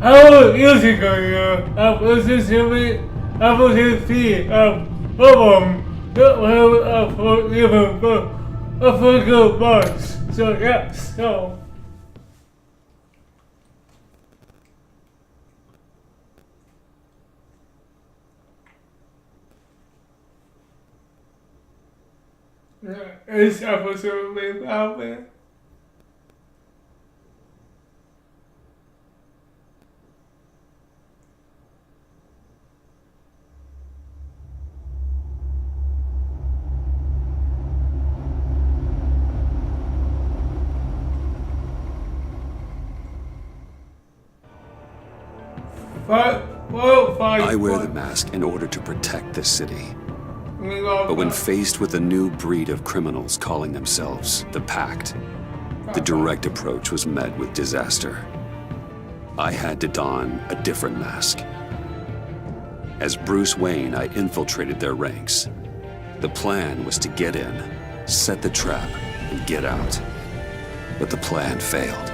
I was using her, I was assuming, I was his feet, for even for good months. So, yes, so. It's absolutely valid. I wear the mask in order to protect this city. But when faced with a new breed of criminals calling themselves the Pact, the direct approach was met with disaster. I had to don a different mask. As Bruce Wayne, I infiltrated their ranks. The plan was to get in, set the trap, and get out. But the plan failed.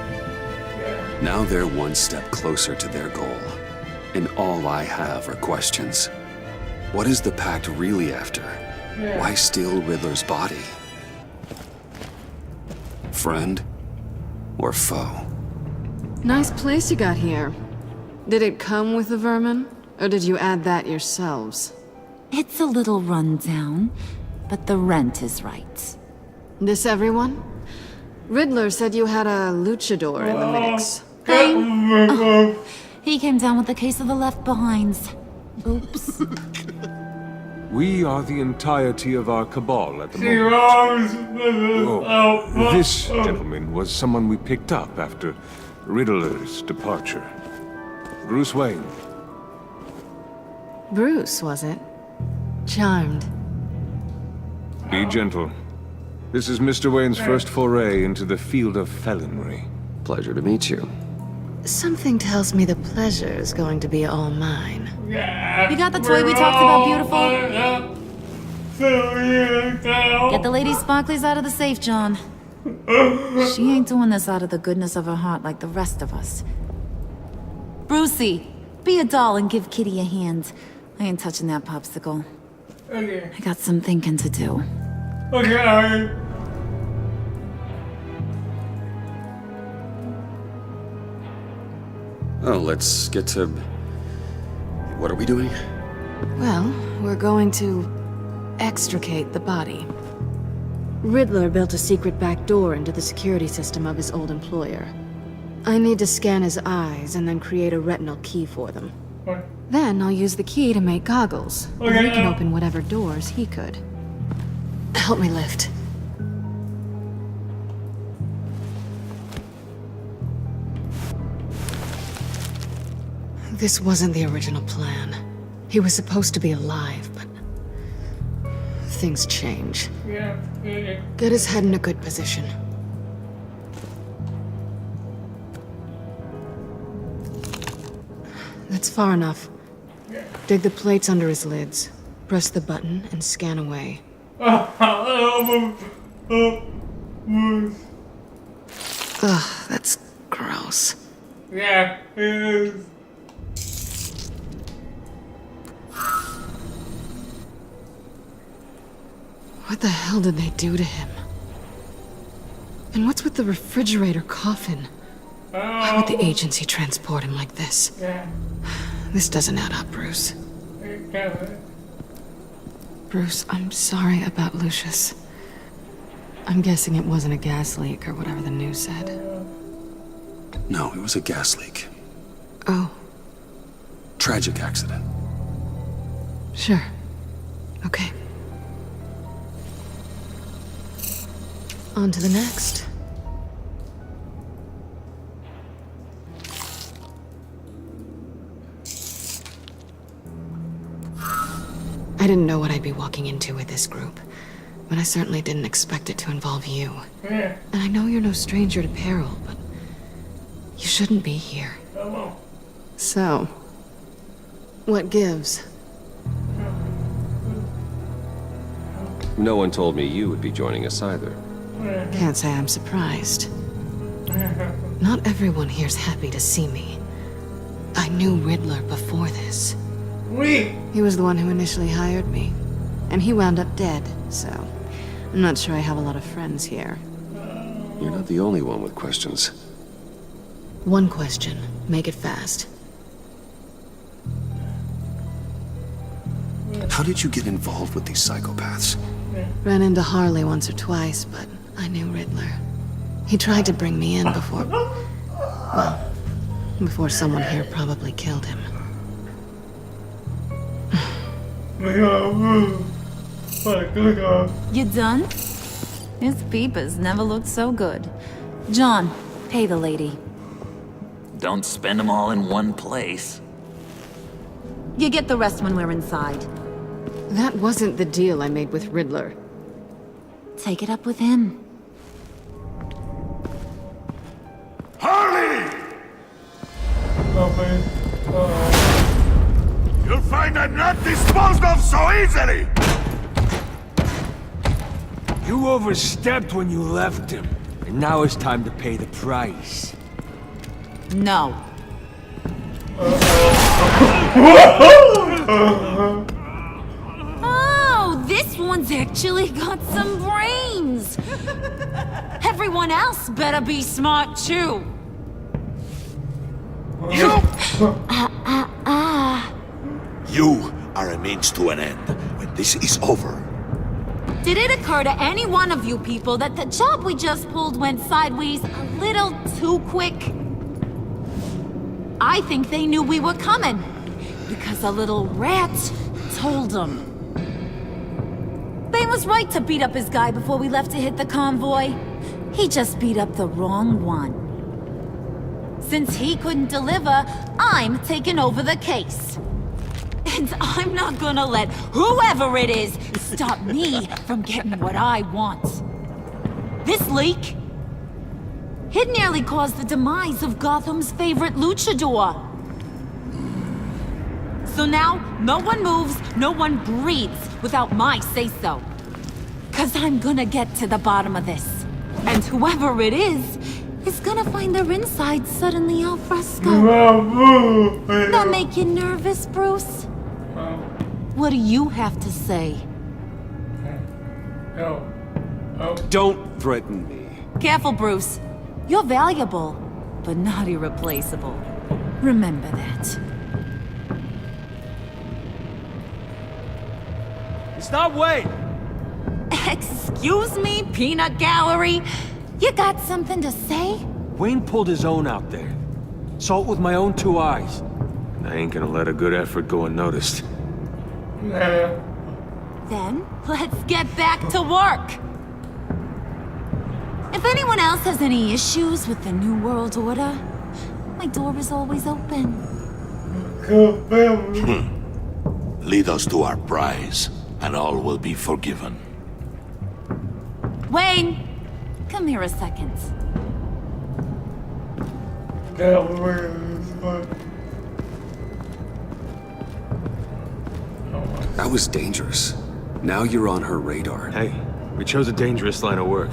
Now they're one step closer to their goal, and all I have are questions. What is the Pact really after? Why steal Riddler's body? Friend or foe? Nice place you got here. Did it come with the vermin, or did you add that yourselves? It's a little run down, but the rent is right. This everyone? Riddler said you had a luchador in the mix. Oh, he came down with a case of the left behinds. Oops. We are the entirety of our cabal at the moment. Oh, this gentleman was someone we picked up after Riddler's departure. Bruce Wayne. Bruce, was it? Charmed. Be gentle. This is Mr. Wayne's first foray into the field of felonry. Pleasure to meet you. Something tells me the pleasure is going to be all mine. You got the toy we talked about, beautiful? Get the lady sparklies out of the safe, John. She ain't doing this out of the goodness of her heart like the rest of us. Brucey, be a doll and give Kitty a hand. I ain't touching that popsicle. Okay. I got some thinking to do. Okay. Oh, let's get to... What are we doing? Well, we're going to extricate the body. Riddler built a secret back door into the security system of his old employer. I need to scan his eyes and then create a retinal key for them. What? Then I'll use the key to make goggles. And he can open whatever doors he could. Help me lift. This wasn't the original plan. He was supposed to be alive, but things change. Yeah. Get his head in a good position. That's far enough. Dig the plates under his lids. Press the button and scan away. Ugh, that's gross. Yeah, it is. What the hell did they do to him? And what's with the refrigerator coffin? Why would the agency transport him like this? Yeah. This doesn't add up, Bruce. Yeah. Bruce, I'm sorry about Lucius. I'm guessing it wasn't a gas leak or whatever the news said. No, it was a gas leak. Oh, Tragic accident. sure. Okay. On to the next. I didn't know what I'd be walking into with this group, but I certainly didn't expect it to involve you. Yeah. And I know you're no stranger to peril, but you shouldn't be here. Hello. So, what gives? No one told me you would be joining us either. Can't say I'm surprised. Not everyone here's happy to see me. I knew Riddler before this. We. He was the one who initially hired me. And he wound up dead, so I'm not sure I have a lot of friends here. You're not the only one with questions. One question. Make it fast. How did you get involved with these psychopaths? Ran into Harley once or twice, but I knew Riddler. He tried to bring me in before... Well, before someone here probably killed him. You done? His peepers never looked so good. John, pay the lady. Don't spend them all in one place. You get the rest when we're inside. That wasn't the deal I made with Riddler. Take it up with him. Harley! You'll find I'm not disposed of so easily! You overstepped when you left him, and now it's time to pay the price. No. Oh, this one's actually got some brains. Everyone else better be smart too. You are a means to an end. When this is over, Did it occur to any one of you people that the job we just pulled went sideways a little too quick? I think they knew we were coming, because a little rat told them. Bane was right to beat up his guy before we left to hit the convoy. He just beat up the wrong one. Since he couldn't deliver, I'm taking over the case. And I'm not gonna let whoever it is stop me from getting what I want. This leak, it nearly caused the demise of Gotham's favorite luchador. So now, no one moves, no one breathes without my say-so. 'Cause I'm gonna get to the bottom of this. And whoever it is gonna find their inside suddenly al fresco. That make you nervous, Bruce? What do you have to say? Don't threaten me. Careful, Bruce. You're valuable, but not irreplaceable. Remember that. Stop, wait! Excuse me, peanut gallery? You got something to say? Wayne pulled his own out there. Saw it with my own 2 eyes. I ain't gonna let a good effort go unnoticed. Then, let's get back to work. If anyone else has any issues with the New World Order, my door is always open. Lead us to our prize, and all will be forgiven. Wayne, come here a second. That was dangerous. Now you're on her radar. Hey, we chose a dangerous line of work.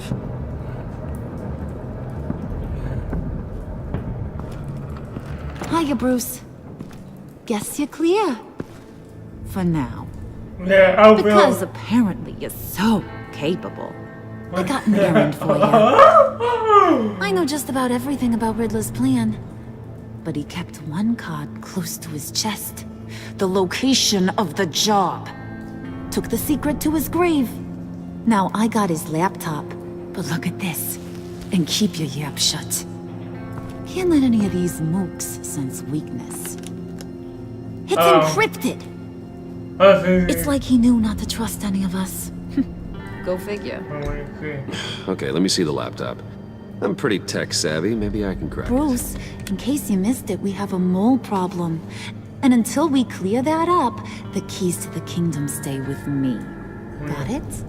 Hiya, Bruce. Guess you're clear. For now. Because apparently you're so capable. I got an errand for you. I know just about everything about Riddler's plan. But he kept one card close to his chest. The location of the job. Took the secret to his grave. Now I got his laptop. But look at this. And keep your yap shut. Can't let any of these mooks sense weakness. It's encrypted. It's like he knew not to trust any of us. Go figure. Okay, let me see the laptop. I'm pretty tech savvy. Maybe I can crack it. Bruce, in case you missed it, we have a mole problem. And until we clear that up, the keys to the kingdom stay with me. Got it?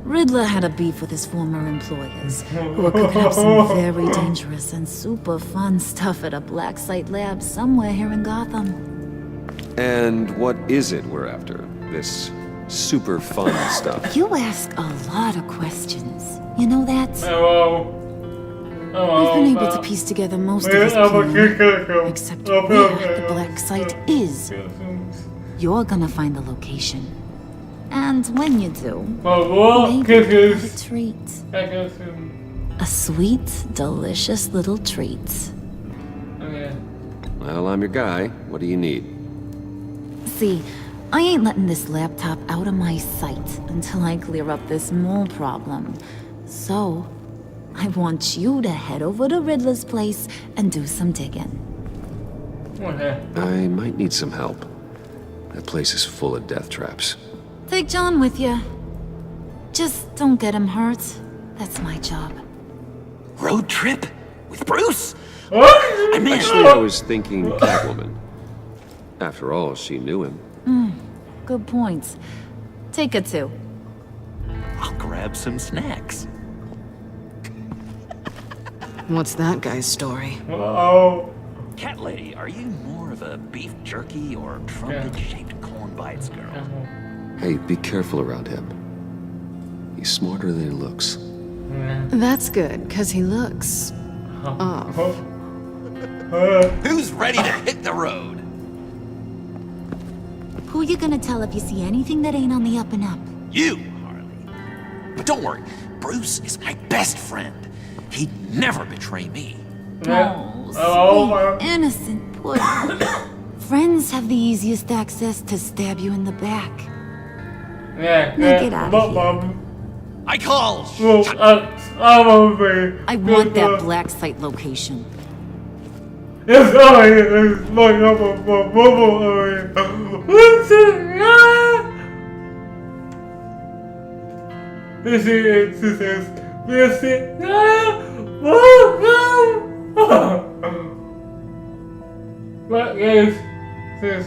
Riddler had a beef with his former employers, who were cooking up some very dangerous and super fun stuff at a black site lab somewhere here in Gotham. And what is it we're after? This super fun stuff. You ask a lot of questions. You know that? We've been able to piece together most of his plan, except where the black site is. You're gonna find the location. And when you do, maybe you'll have a treat. A sweet, delicious little treat. Well, I'm your guy. What do you need? See, I ain't letting this laptop out of my sight until I clear up this mole problem. So, I want you to head over to Riddler's place and do some digging. I might need some help. That place is full of death traps. Take John with you. Just don't get him hurt. That's my job. Road trip? With Bruce? Actually, I was thinking Catwoman. After all, she knew him. Good points. Take her too. I'll grab some snacks. What's that guy's story? Cat lady, are you more of a beef jerky or trumpet-shaped corn bites girl? Hey, be careful around him. He's smarter than he looks. That's good, because he looks off. Who's ready to hit the road? Who you gonna tell if you see anything that ain't on the up and up? You, Harley. But don't worry, Bruce is my best friend. He'd never betray me. Oh, sweet, innocent pudding. Friends have the easiest access to stab you in the back. Now get out of here. I call. I want that black site location. Yes, I is my number for bubble. This is this is what is this?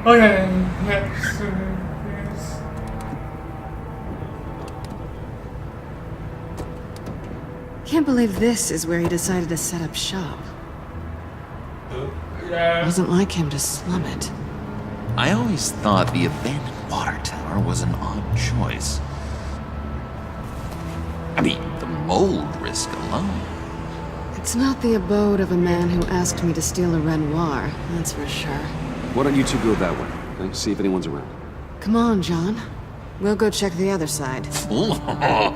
Okay, yes. Can't believe this is where he decided to set up shop. Wasn't like him to slum it. I always thought the abandoned water tower was an odd choice. I mean, the mold risk alone. It's not the abode of a man who asked me to steal a Renoir, that's for sure. Why don't you two go that way? Okay? See if anyone's around. Come on, John. We'll go check the other side. Meow.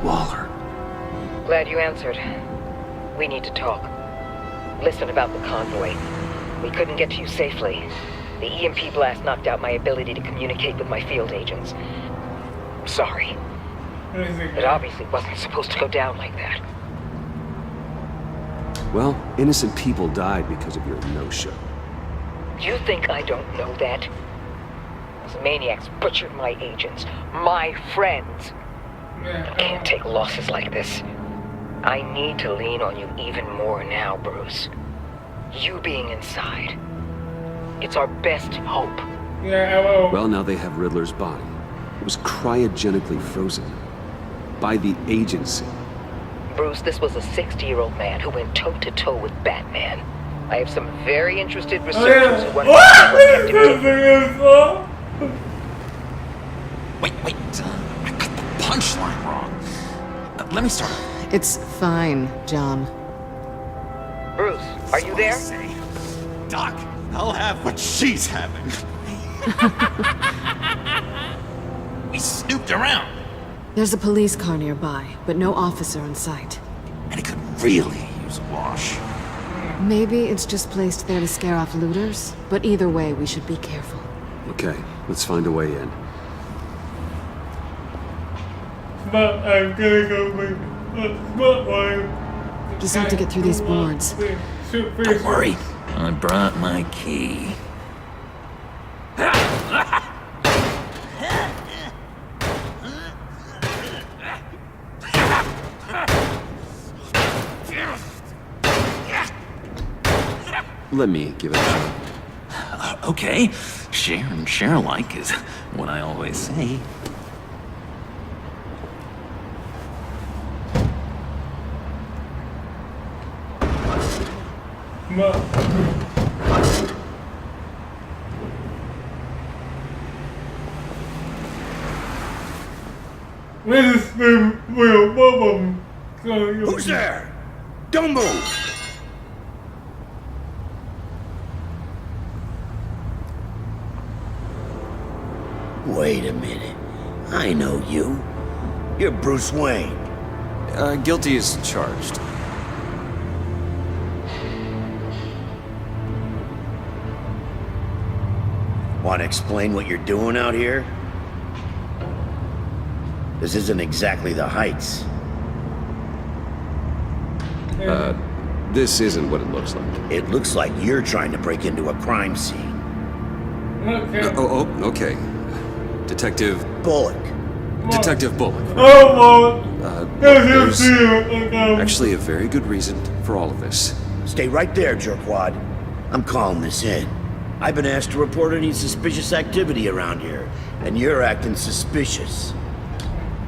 Waller. Glad you answered. We need to talk. Listen about the convoy. We couldn't get to you safely. The EMP blast knocked out my ability to communicate with my field agents. I'm sorry. It obviously wasn't supposed to go down like that. Well, innocent people died because of your no-show. You think I don't know that? Those maniacs butchered my agents, my friends. I can't take losses like this. I need to lean on you even more now, Bruce. You being inside. It's our best hope. Well, now they have Riddler's body. It was cryogenically frozen. By the agency. Bruce, this was a 60-year-old man who went toe-to-toe with Batman. I have some very interested researchers who want to see what kept him dead. Wait, I got the punchline wrong. Let me start. It's fine, John. Bruce, are you there? Doc, I'll have what she's having. We snooped around. There's a police car nearby, but no officer in sight. And it could really use a wash. Maybe it's just placed there to scare off looters, but either way, we should be careful. Okay, let's find a way in. But I'm gonna go with Spotlight. Just have to get through these boards. Don't worry, I brought my key. Let me give it a shot. Okay, share and share alike is what I always say. Who's there? Don't move! Wait a minute. I know you. You're Bruce Wayne. Guilty as charged. Want to explain what you're doing out here? This isn't exactly the Heights. This isn't what it looks like. It looks like you're trying to break into a crime scene. Okay. Detective... Bullock. Detective Bullock. There's actually a very good reason for all of this. Stay right there, jerkwad. I'm calling this in. I've been asked to report any suspicious activity around here, and you're acting suspicious.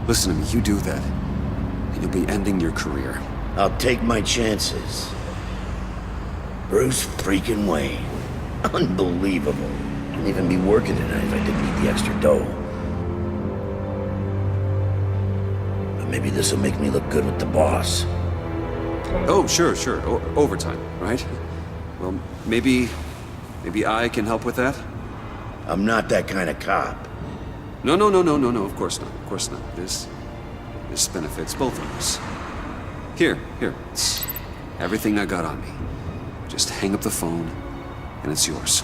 Listen to me, you do that, and you'll be ending your career. I'll take my chances. Bruce freaking Wayne. Unbelievable. I'd even be working tonight if I didn't need the extra dough. But maybe this'll make me look good with the boss. Oh, sure. Overtime, right? Well, maybe I can help with that? I'm not that kind of cop. No, of course not. This benefits both of us. Here, it's everything I got on me. Just hang up the phone, and it's yours.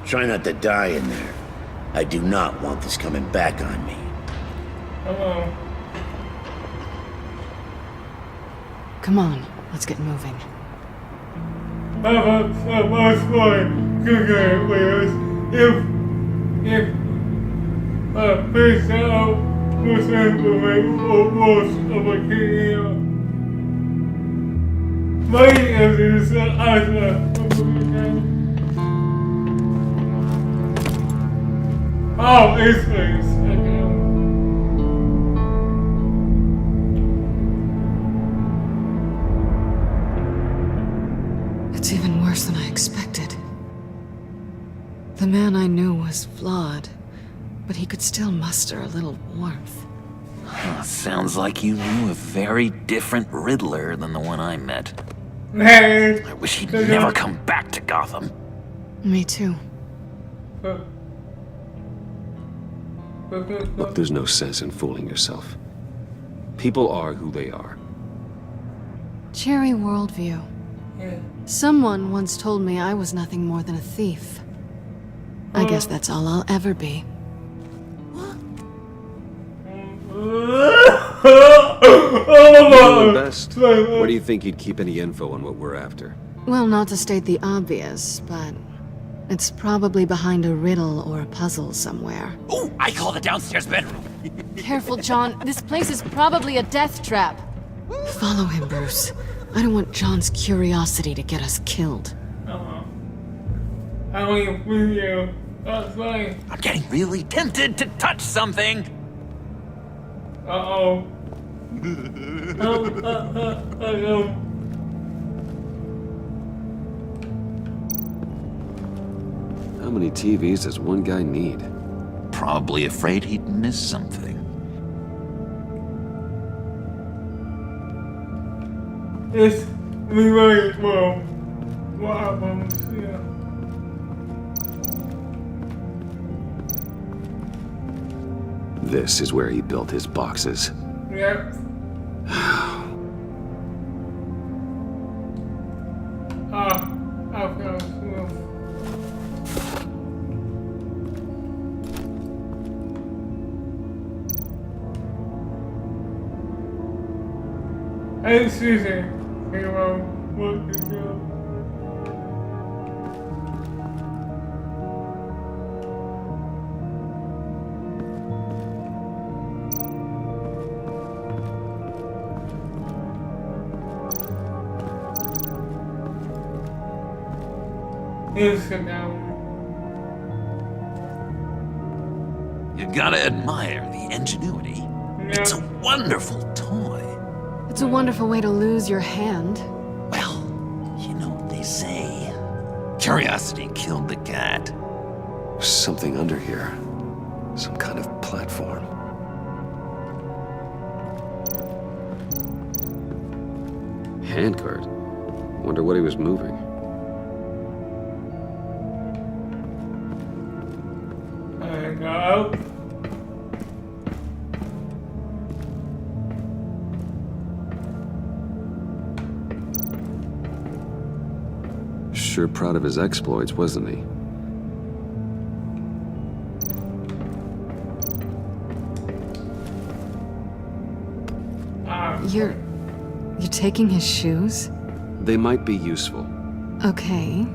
Try not to die in there. I do not want this coming back on me. Come on, let's get moving. Oh, it's okay. It's even worse than I expected. The man I knew was flawed, but he could still muster a little warmth. Sounds like you knew a very different Riddler than the one I met. Hey. I wish he'd never come back to Gotham. Me too. Look, there's no sense in fooling yourself. People are who they are. Cherry worldview. Someone once told me I was nothing more than a thief. I guess that's all I'll ever be. You know best. Where do you think you'd keep any info on what we're after? Well, not to state the obvious, but it's probably behind a riddle or a puzzle somewhere. Oh, I call the downstairs bedroom. Careful, John. This place is probably a death trap. Follow him, Bruce. I don't want John's curiosity to get us killed. I don't even feel you. That's fine. I'm getting really tempted to touch something. Uh-oh. How many TVs does one guy need? Probably afraid he'd miss something. It's really well. What happens? Yeah. This is where he built his boxes. Yep. Hey, Susan. Hey, Mom. What to do? Sit down. You gotta admire the ingenuity. Yeah. It's a wonderful toy. It's a wonderful way to lose your hand. Well, you know what they say. Curiosity killed the cat. There's something under here. Some kind of platform. Handcart. Wonder what he was moving. I go. Sure proud of his exploits, wasn't he? You're taking his shoes? They might be useful. Okay.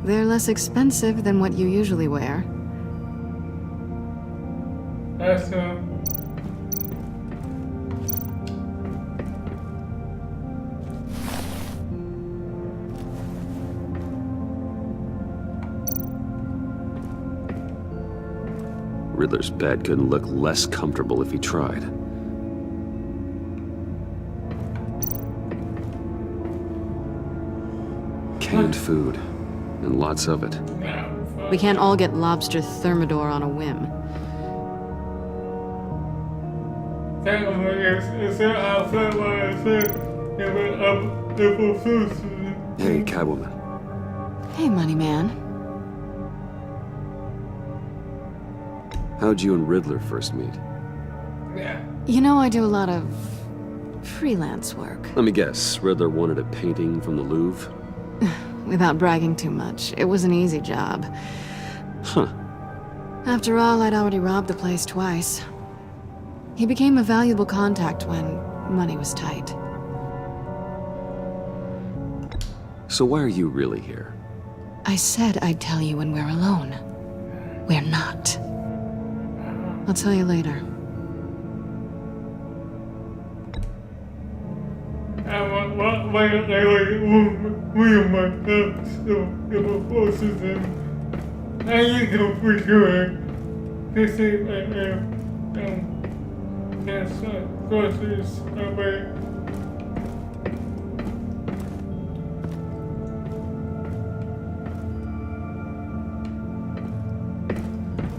They're less expensive than what you usually wear. That's Riddler's bed couldn't look less comfortable if he tried. Canned food, and lots of it. We can't all get lobster thermidor on a whim. Hey, Catwoman. Hey, money man. How'd you and Riddler first meet? You know, I do a lot of freelance work. Let me guess, Riddler wanted a painting from the Louvre? Without bragging too much, it was an easy job. Huh. After all, I'd already robbed the place twice. He became a valuable contact when money was tight. So why are you really here? I said I'd tell you when we're alone. We're not. I'll tell you later.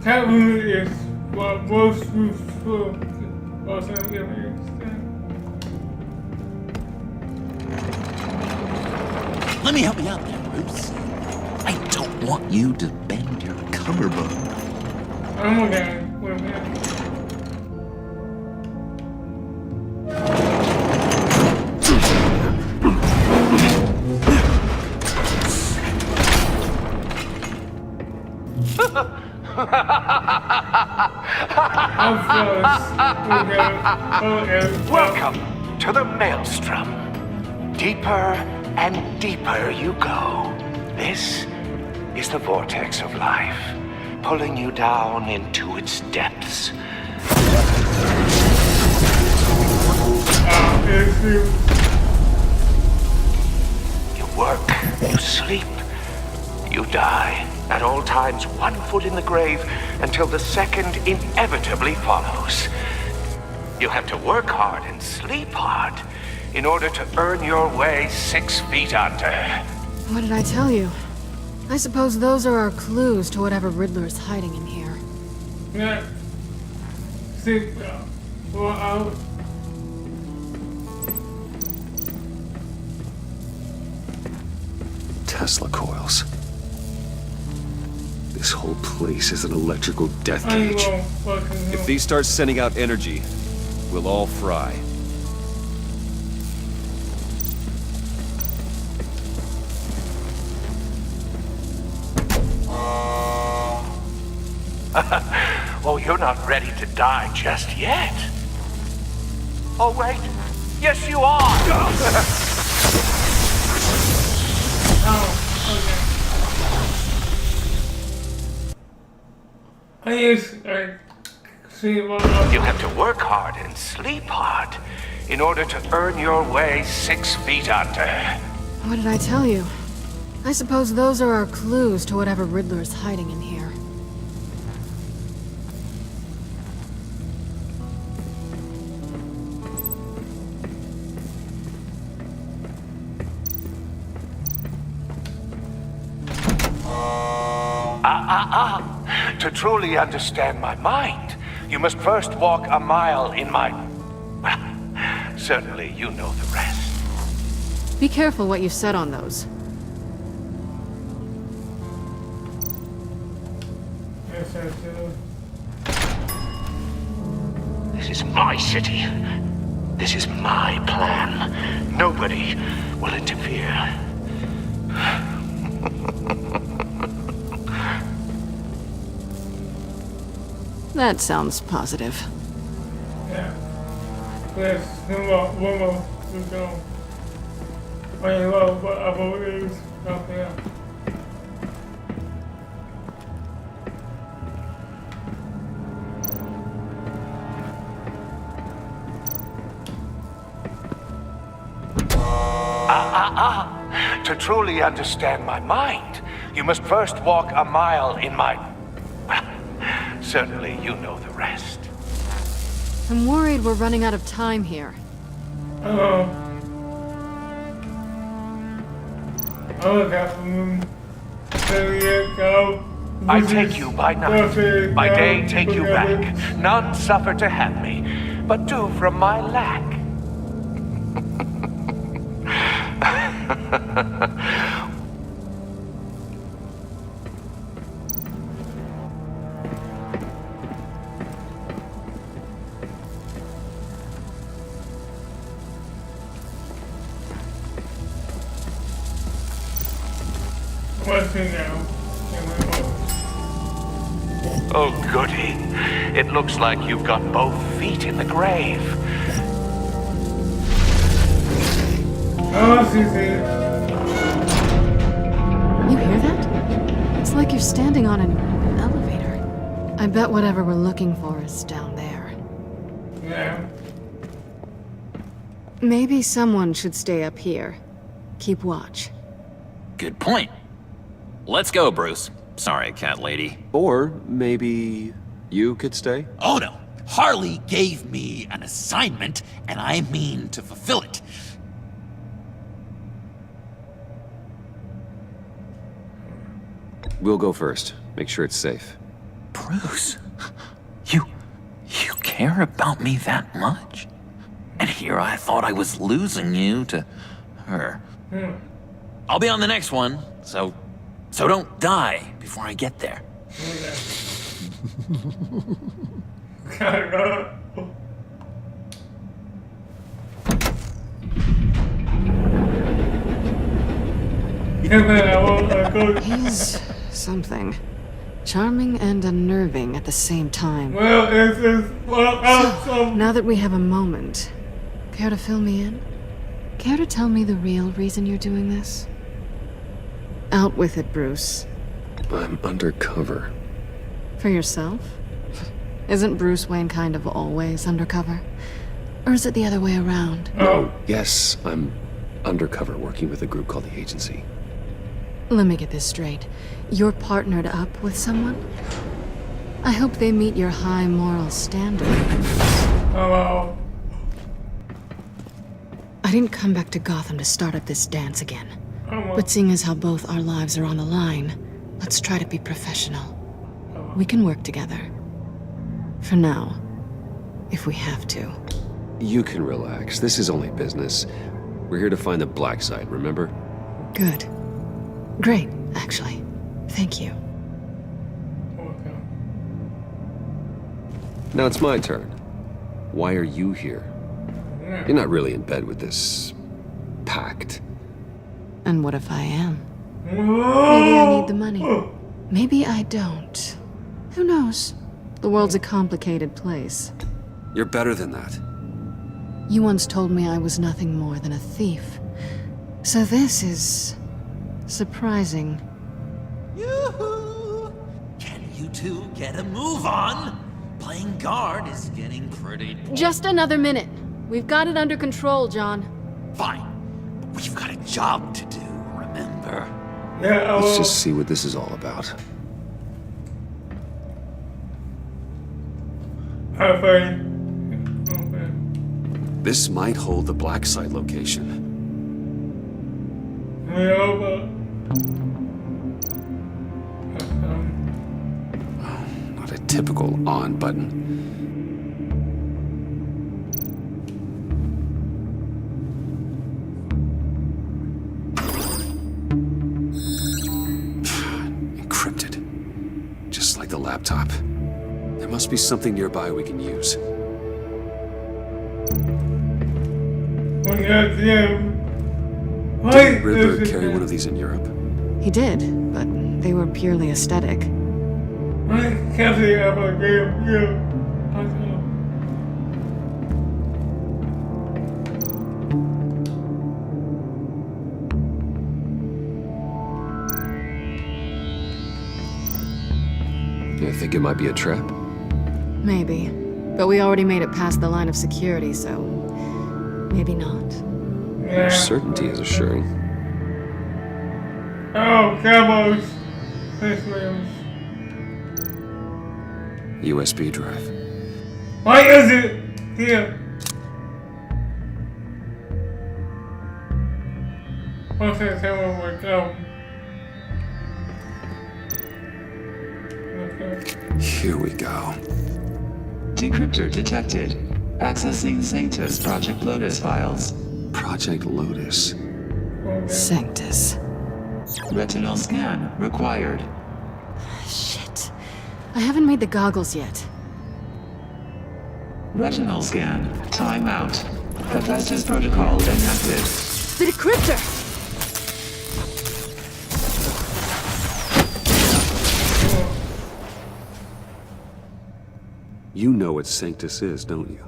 Catwoman is what most useful was Let me help you out there, Bruce. I don't want you to bend your collarbone. I'm okay. Wait a minute. Welcome to the Maelstrom. Deeper and deeper you go. This is the vortex of life, pulling you down into its depths. You work, you sleep, you die. At all times, one foot in the grave until the second inevitably follows. You have to work hard and sleep hard in order to earn your way 6 feet under. What did I tell you? I suppose those are our clues to whatever Riddler is hiding in here. Yeah. See, well, Tesla coils. This whole place is an electrical death cage. If these start sending out energy, we'll all fry. Oh, you're not ready to die just yet. Oh, wait. Yes, you are. You have to work hard and sleep hard in order to earn your way 6 feet under. What did I tell you? I suppose those are our clues to whatever Riddler is hiding in here. To truly understand my mind, you must first walk a mile in my... Well, certainly you know the rest. Be careful what you said on those. Yes, I do. This is my city. This is my plan. Nobody will interfere. That sounds positive. Yeah. Yes, one more to go. Well, what I vote is up there. To truly understand my mind, you must first walk a mile in my... Well, certainly you know the rest. I'm worried we're running out of time here. Oh, Captain. There you go. I take you by night. By day, take you back. None suffer to have me, but do from my lack. What's in now? Oh, goody. It looks like you've got both feet in the grave. Oh, she's here. You hear that? It's like you're standing on an elevator. I bet whatever we're looking for is down there. Yeah. Maybe someone should stay up here. Keep watch. Good point. Let's go, Bruce. Sorry, cat lady. Or maybe you could stay? Oh no. Harley gave me an assignment, and I mean to fulfill it. We'll go first. Make sure it's safe. Bruce, you care about me that much? And here I thought I was losing you to her. I'll be on the next one, so don't die before I get there. He's something. Charming and unnerving at the same time. Well, Now that we have a moment, care to fill me in? Care to tell me the real reason you're doing this? Out with it, Bruce. I'm undercover. For yourself? Isn't Bruce Wayne kind of always undercover? Or is it the other way around? No, yes, I'm undercover working with a group called the Agency. Let me get this straight. You're partnered up with someone? I hope they meet your high moral standard. Hello. I didn't come back to Gotham to start up this dance again. But seeing as how both our lives are on the line, let's try to be professional. We can work together. For now. If we have to. You can relax. This is only business. We're here to find the black side, remember? Good. Great, actually. Thank you. Now it's my turn. Why are you here? You're not really in bed with this... pact. And what if I am? Maybe I need the money. Maybe I don't. Who knows? The world's a complicated place. You're better than that. You once told me I was nothing more than a thief. So this is... surprising. Yoo-hoo! Can you two get a move on? Playing guard is getting pretty boring. Just another minute. We've got it under control, John. Fine. We've got a job to do, remember? Yeah, Let's just see what this is all about. Okay. This might hold the black site location. not a typical on button. Encrypted. Just like the laptop. There must be something nearby we can use. Did Riddler carry one of these in Europe? He did, but they were purely aesthetic. You think it might be a trap? Maybe. But we already made it past the line of security, so maybe not. Your certainty is assuring. Oh, camos. Voicemails. USB drive. Why is it here? Once I tell him what Here we go. Decryptor detected. Accessing Sanctus Project Lotus files. Project Lotus. Sanctus. Retinal scan required. Shit. I haven't made the goggles yet. Retinal scan. Timeout. Hephaestus protocol enacted. The decryptor! You know what Sanctus is, don't you?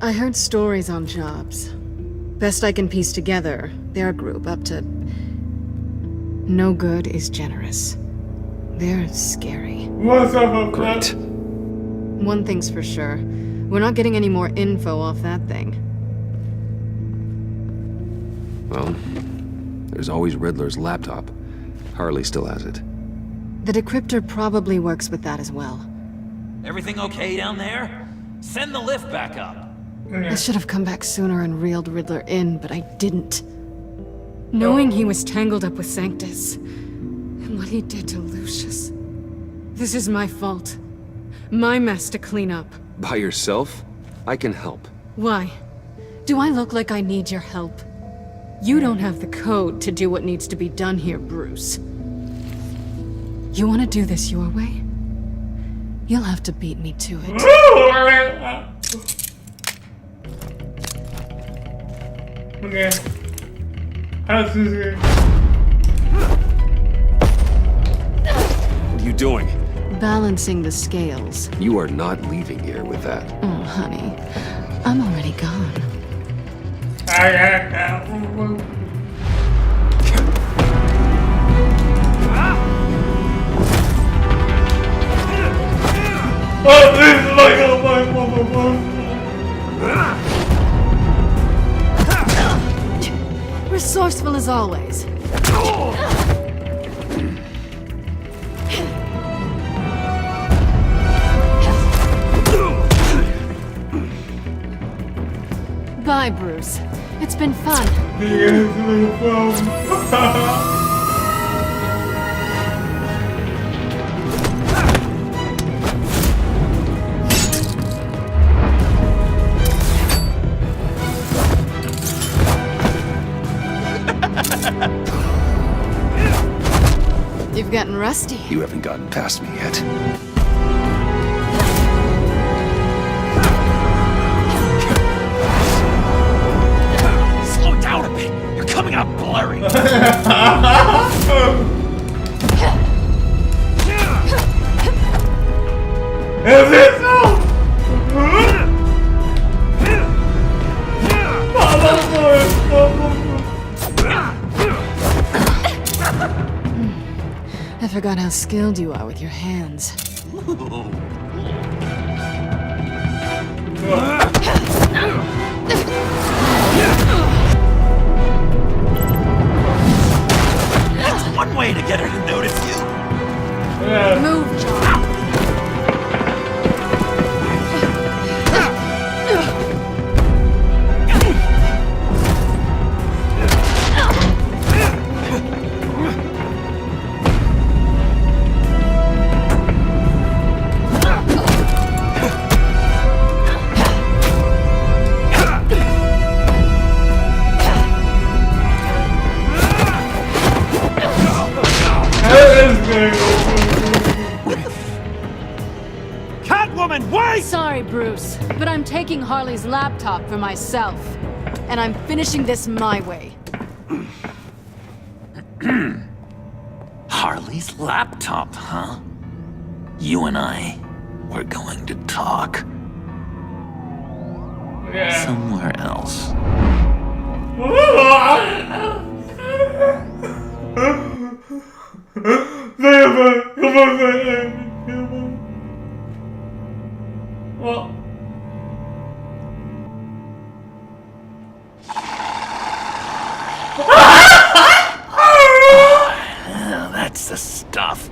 I heard stories on jobs. Best I can piece together, they're a group up to... No good is generous. They're scary. Great. One thing's for sure. We're not getting any more info off that thing. Well, there's always Riddler's laptop. Harley still has it. The decryptor probably works with that as well. Everything okay down there? Send the lift back up. I should have come back sooner and reeled Riddler in, but I didn't. Knowing he was tangled up with Sanctus, and what he did to Lucius. This is my fault. My mess to clean up. By yourself? I can help. Why? Do I look like I need your help? You don't have the code to do what needs to be done here, Bruce. You want to do this your way? You'll have to beat me to it. Okay. How's this? What are you doing? Balancing the scales. You are not leaving here with that. Oh, honey. I'm already gone. Oh, this is like a motherfucker. Resourceful as always. Bye, Bruce. It's been fun. You've gotten rusty. You haven't gotten past me yet. Slow down a bit. You're coming out blurry. Is it so? I forgot how skilled you are with your hands. That's one way to get her to notice you. Move, John. Sorry, Bruce, but I'm taking Harley's laptop for myself. And I'm finishing this my way. Harley's laptop, huh? You and I, we're going to talk. Yeah. Somewhere else. Well. That's the stuff.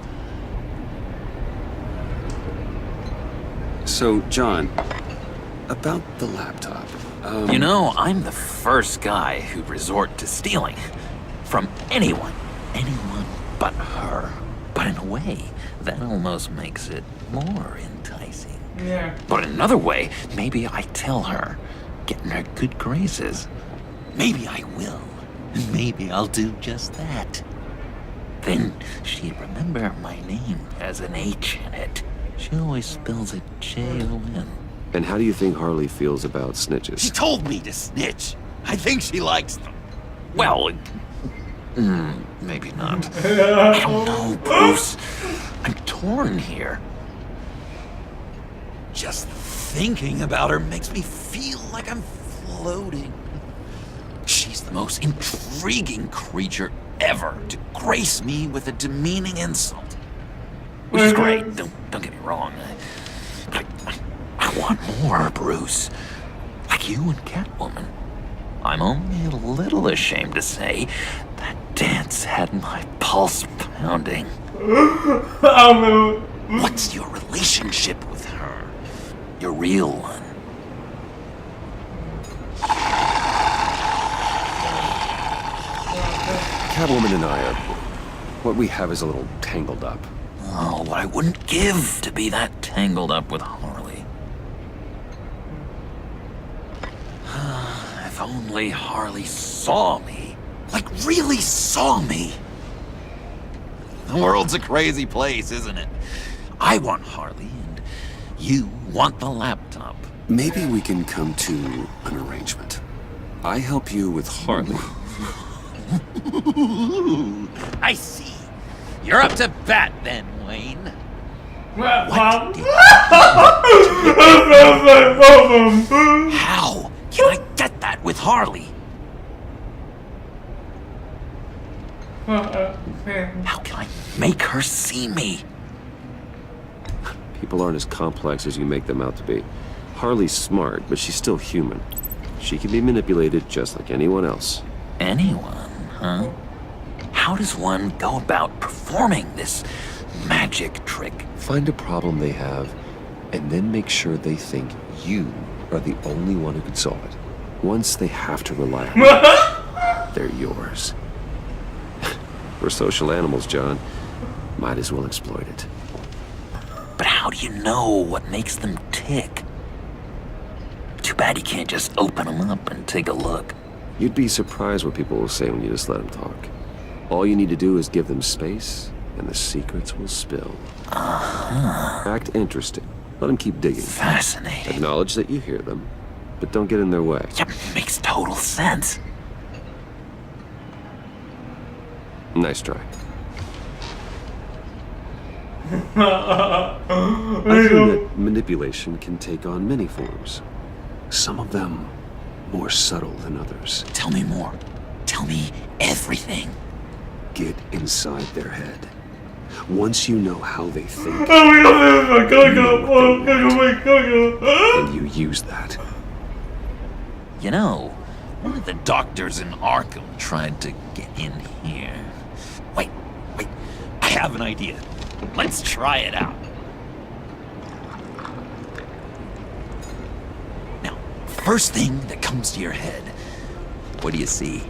So, John, about the laptop. You know, I'm the first guy who'd resort to stealing. From anyone. Anyone but her. But in a way, that almost makes it more enticing. Yeah. But in another way, maybe I tell her, get in her good graces. Maybe I will. Maybe I'll do just that. Then she'd remember my name has an H in it. She always spells it J-O-N. And how do you think Harley feels about snitches? She told me to snitch. I think she likes them. Well, maybe not. I don't know, Bruce. I'm torn here. Just thinking about her makes me feel like I'm floating. She's the most intriguing creature ever to grace me with a demeaning insult. Which is great, don't get me wrong. I want more, Bruce. Like you and Catwoman. I'm only a little ashamed to say that dance had my pulse pounding. What's your relationship with her? Your real one? Catwoman and I are... what we have is a little tangled up. Oh, what I wouldn't give to be that tangled up with Harley. If only Harley saw me. Like, really saw me. The world's a crazy place, isn't it? I want Harley, and you want the laptop. Maybe we can come to an arrangement. I help you with Harley. I see. You're up to bat then, Wayne. How How can I get that with Harley? How can I make her see me? People aren't as complex as you make them out to be. Harley's smart, but she's still human. She can be manipulated just like anyone else. Anyone, huh? How does one go about performing this magic trick? Find a problem they have, and then make sure they think you are the only one who can solve it. Once they have to rely on you, they're yours. We're social animals, John. Might as well exploit it. But how do you know what makes them tick? Too bad you can't just open them up and take a look. You'd be surprised what people will say when you just let them talk. All you need to do is give them space, and the secrets will spill. Act interested. Let them keep digging. Fascinating. Acknowledge that you hear them, but don't get in their way. Yeah, makes total sense. Nice try. I feel that manipulation can take on many forms. Some of them more subtle than others. Tell me more. Tell me everything. Get inside their head. Once you know how they think, and you use that. You know, one of the doctors in Arkham tried to get in here. Wait, I have an idea. Let's try it out. Now, first thing that comes to your head, what do you see?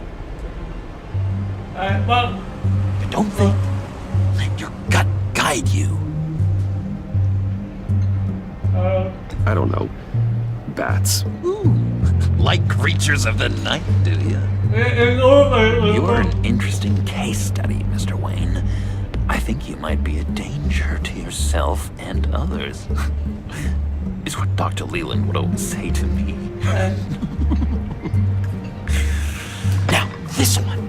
Don't think. Let your gut guide you. I don't know. Bats. Ooh, like creatures of the night, do you? You're an interesting case study, Mr. Wayne. I think you might be a danger to yourself and others. is what Dr. Leland would always say to me. Now, this one.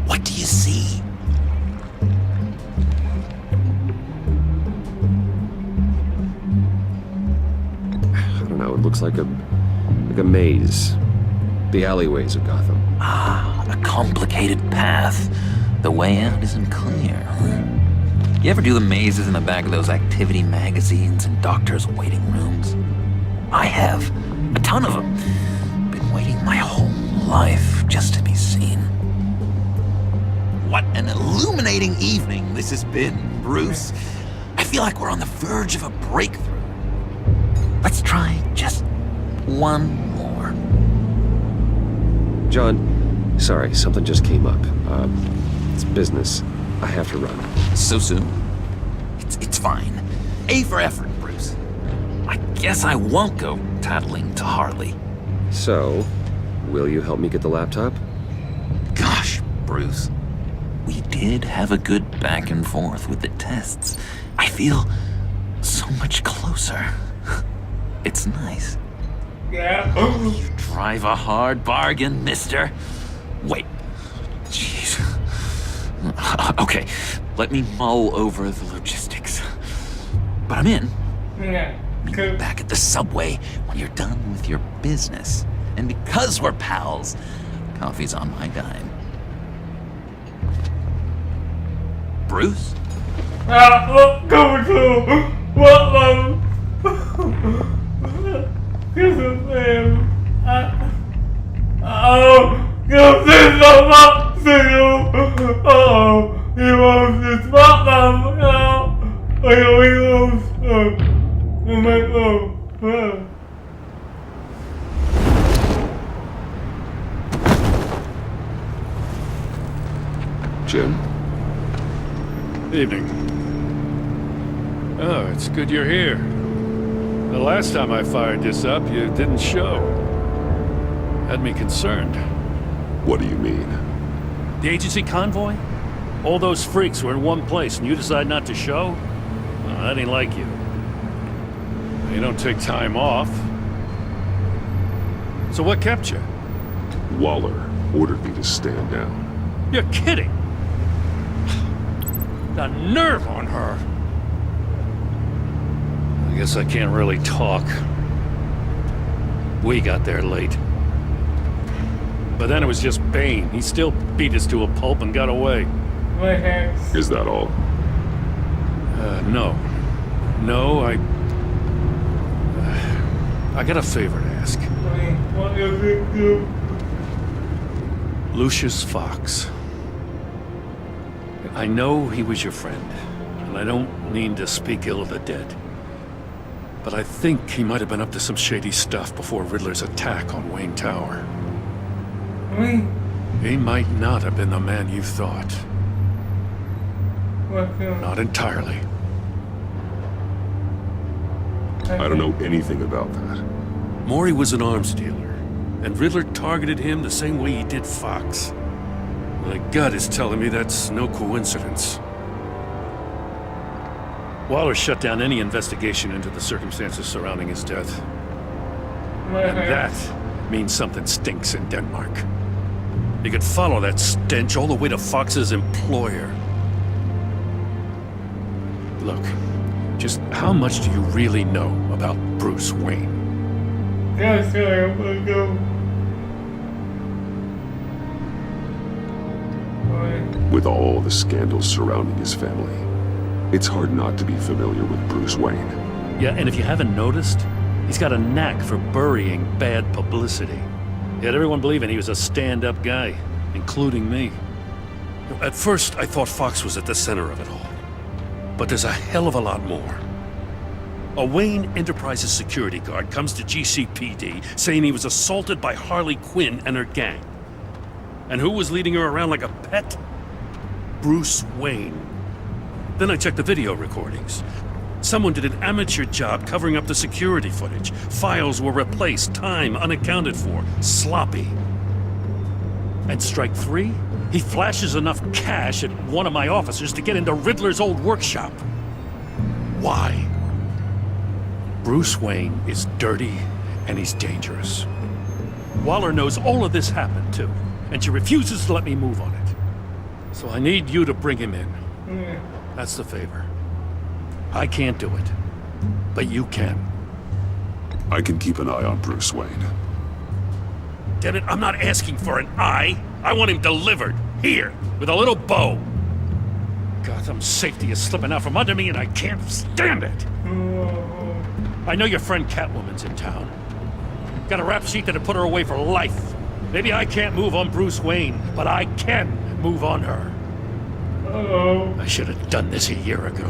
What do you see? I don't know, it looks like a maze. The alleyways of Gotham. Ah, a complicated path. The way out isn't clear. You ever do the mazes in the back of those activity magazines and doctors' waiting rooms? I have. A ton of them. Been waiting my whole life just to be seen. What an illuminating evening this has been, Bruce. I feel like we're on the verge of a breakthrough. Let's try just one more. John, sorry, something just came up. It's business. I have to run. So soon? It's fine. A for effort, Bruce. I guess I won't go tattling to Harley. So, will you help me get the laptop? Gosh, Bruce. We did have a good back and forth with the tests. I feel so much closer. It's nice. Yeah. You drive a hard bargain, mister. Wait. Jeez. Okay, let me mull over the logistics. But I'm in. Yeah. Meet me back at the subway when you're done with your business. And because we're pals, coffee's on my dime. Bruce? What coming to? What love? Kiss him, man. Give this up to you. He wants this spot now. We lose. We make love. Jim? Evening. Oh, it's good you're here. The last time I fired this up, you didn't show. Had me concerned. What do you mean? The agency convoy? All those freaks were in one place and you decide not to show? Well, that ain't like you. You don't take time off. So what kept you? Waller ordered me to stand down. You're kidding! The nerve on her! I guess I can't really talk. We got there late. But then it was just Bane. He still beat us to a pulp and got away. Is that all? No. No, I got a favor to ask. What does it do? Lucius Fox. I know he was your friend, and I don't mean to speak ill of the dead. But I think he might have been up to some shady stuff before Riddler's attack on Wayne Tower. He might not have been the man you thought. Not entirely. I don't know anything about that. Maury was an arms dealer, and Riddler targeted him the same way he did Fox. My gut is telling me that's no coincidence. Waller shut down any investigation into the circumstances surrounding his death. And that means something stinks in Denmark. You could follow that stench all the way to Fox's employer. Look, just how much do you really know about Bruce Wayne? Yes, sir, I'm gonna go. With all the scandals surrounding his family, it's hard not to be familiar with Bruce Wayne. Yeah, and if you haven't noticed, he's got a knack for burying bad publicity. He had everyone believing he was a stand-up guy, including me. At first, I thought Fox was at the center of it all. But there's a hell of a lot more. A Wayne Enterprises security guard comes to GCPD saying he was assaulted by Harley Quinn and her gang. And who was leading her around like a pet? Bruce Wayne. Then I checked the video recordings. Someone did an amateur job covering up the security footage. Files were replaced, time unaccounted for, sloppy. And strike three? He flashes enough cash at one of my officers to get into Riddler's old workshop. Why? Bruce Wayne is dirty and he's dangerous. Waller knows all of this happened too, and she refuses to let me move on it. So I need you to bring him in. That's the favor. I can't do it, but you can. I can keep an eye on Bruce Wayne. Damn it, I'm not asking for an eye. I want him delivered, here, with a little bow. Gotham's safety is slipping out from under me and I can't stand it. I know your friend Catwoman's in town. Got a rap sheet that'd put her away for life. Maybe I can't move on Bruce Wayne, but I can move on her. I should have done this a year ago.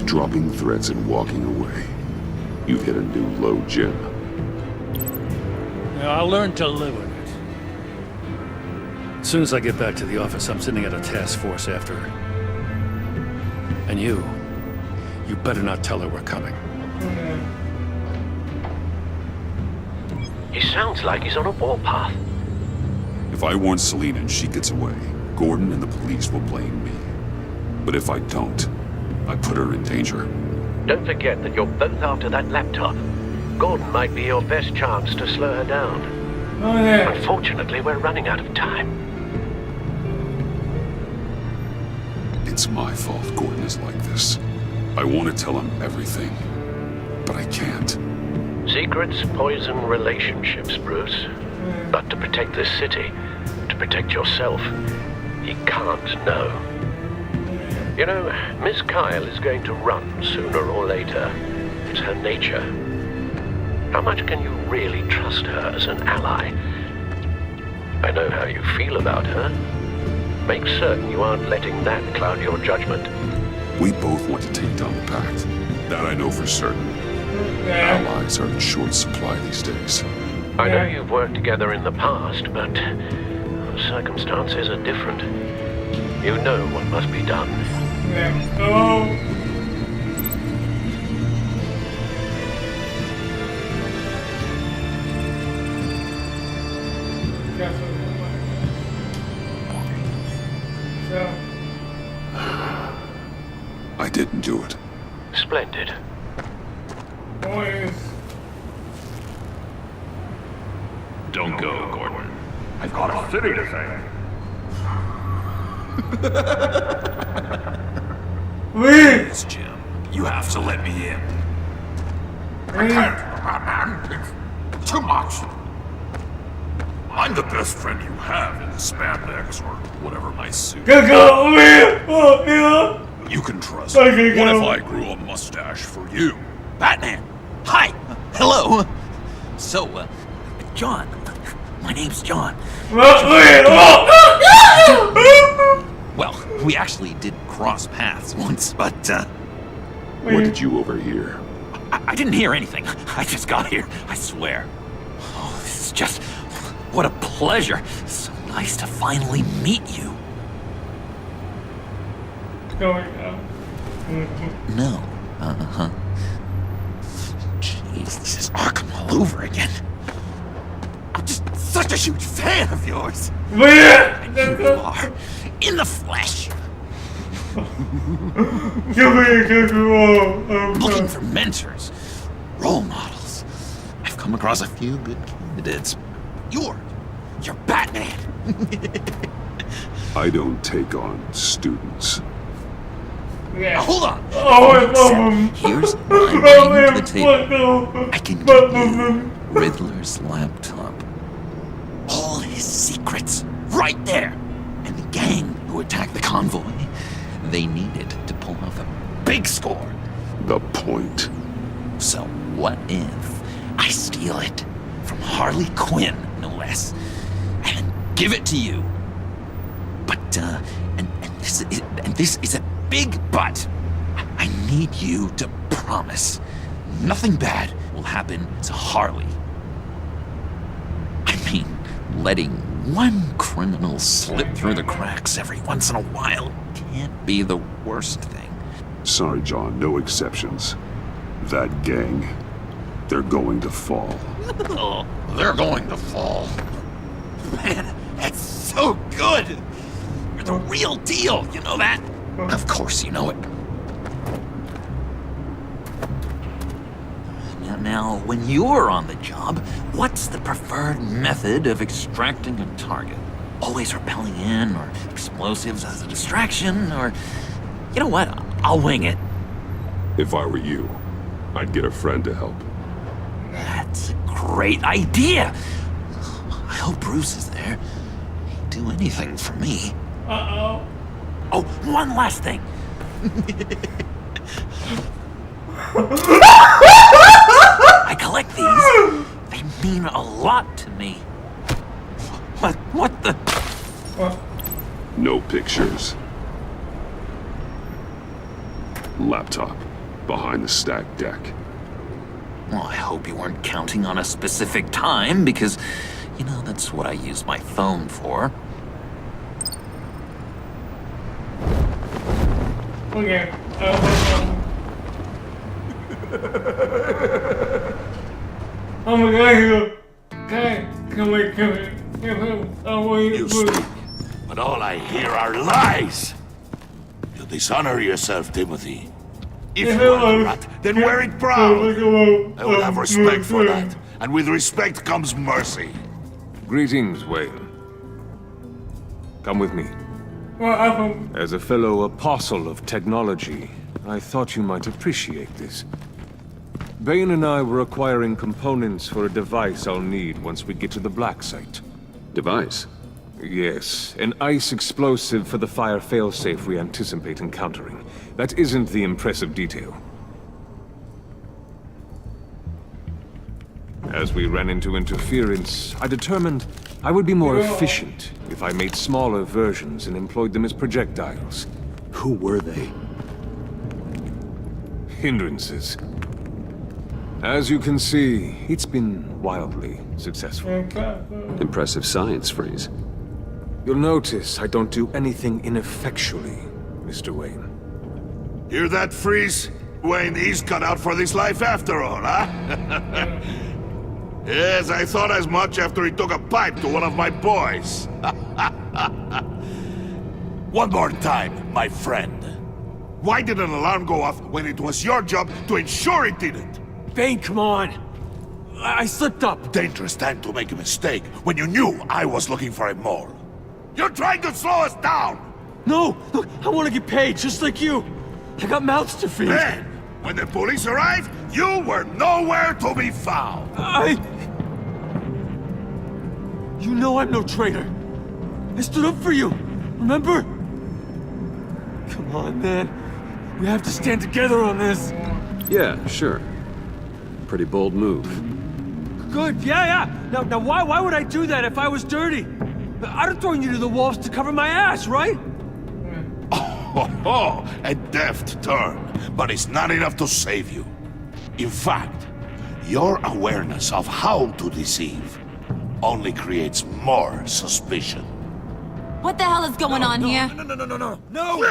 Dropping threats and walking away. You've hit a new low, Jim. Yeah, I'll learn to live with it. As soon as I get back to the office, I'm sending out a task force after her. And you better not tell her we're coming. He sounds like he's on a warpath. If I warn Selina and she gets away, Gordon and the police will blame me. But if I don't, I put her in danger. Don't forget that you're both after that laptop. Gordon might be your best chance to slow her down. Unfortunately, we're running out of time. It's my fault Gordon is like this. I want to tell him everything, but I can't. Secrets poison relationships, Bruce. But to protect this city, to protect yourself, he can't know. You know, Miss Kyle is going to run sooner or later. It's her nature. How much can you really trust her as an ally? I know how you feel about her. Make certain you aren't letting that cloud your judgment. We both want to take down the Pact. That I know for certain. Allies are in short supply these days. I know you've worked together in the past, but circumstances are different. You know what must be done. I didn't do it. Splendid. Don't go, Gordon. I've got a city to save. Please, Jim. You have to let me in. I can't, man. It's too much. I'm the best friend you have in the spandex or whatever my suit. You can trust me. What if I grew a mustache for you? Batman! Hi! Hello! So, John. My name's John. Well, we actually did cross paths once, but, What did you overhear? I didn't hear anything. I just got here, I swear. Oh, this is just... What a pleasure. So nice to finally meet you. No. Uh-huh. Jeez, this is Arkham all over again. I'm just such a huge fan of yours. And here you are, in the flesh. Looking for mentors, role models. I've come across a few good candidates. You're Batman. I don't take on students. Now, hold on. Here's what I'm bringing to the table. I can give you Riddler's laptop. All his secrets, right there. And the gang who attacked the convoy, they needed to pull off a big score. The point. So what if I steal it from Harley Quinn, no less, and give it to you? But this is a big but. I need you to promise nothing bad will happen to Harley. I mean, letting one criminal slip through the cracks every once in a while can't be the worst thing. Sorry, John, no exceptions. That gang, they're going to fall. Oh, they're going to fall. Man, that's so good! You're the real deal, you know that? Of course you know it. Now, when you're on the job, what's the preferred method of extracting a target? Always rappelling in, or explosives as a distraction, or... You know what? I'll wing it. If I were you, I'd get a friend to help. That's a great idea! I hope Bruce is there. He'd do anything for me. Uh-oh. Oh, one last thing. I collect these. They mean a lot to me. But what the... No pictures. Laptop. Behind the stacked deck. Well, I hope you weren't counting on a specific time, because, you know, that's what I use my phone for. Okay. Oh my god, You speak, but all I hear are lies. You dishonor yourself, Timothy. If you are a rat, then wear it proud. I will have respect for that, and with respect comes mercy. Greetings, Wayne. Come with me. What happened? As a fellow apostle of technology, I thought you might appreciate this. Bane and I were acquiring components for a device I'll need once we get to the Black Site. Device? Yes, an ice explosive for the fire failsafe we anticipate encountering. That isn't the impressive detail. As we ran into interference, I determined I would be more efficient if I made smaller versions and employed them as projectiles. Who were they? Hindrances. As you can see, it's been wildly successful. Impressive science, Freeze. You'll notice I don't do anything ineffectually, Mr. Wayne. Hear that, Freeze? Wayne, he's cut out for this life after all, huh? Yes, I thought as much after he took a pipe to one of my boys. One more time, my friend. Why did an alarm go off when it was your job to ensure it didn't? Bane, come on! I slipped up! Dangerous time to make a mistake when you knew I was looking for a mole. You're trying to slow us down! No! Look, I want to get paid, just like you! I got mouths to feed! Then, when the police arrived, you were nowhere to be found! You know I'm no traitor! I stood up for you, remember? Come on, man. We have to stand together on this! Yeah, sure. Pretty bold move. Good, yeah. Now why would I do that if I was dirty? I'd have thrown you to the wolves to cover my ass, right? Oh, a deft turn, but it's not enough to save you. In fact, your awareness of how to deceive only creates more suspicion. What the hell is going on here? No!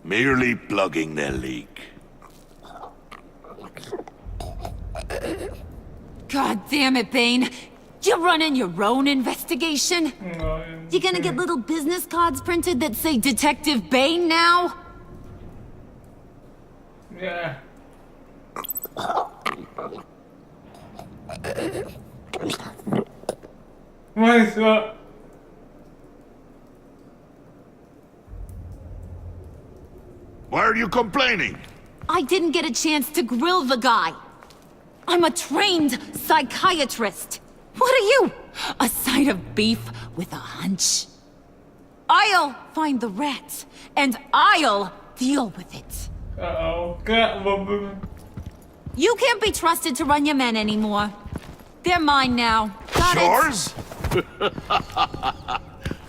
Merely plugging the leak. God damn it, Bane. You're running your own investigation? You gonna get little business cards printed that say Detective Bane now? Yeah. What is that? Why are you complaining? I didn't get a chance to grill the guy. I'm a trained psychiatrist. What are you? A side of beef with a hunch? I'll find the rat, and I'll deal with it. Uh-oh, Catwoman. You can't be trusted to run your men anymore. They're mine now. Got it? Yours?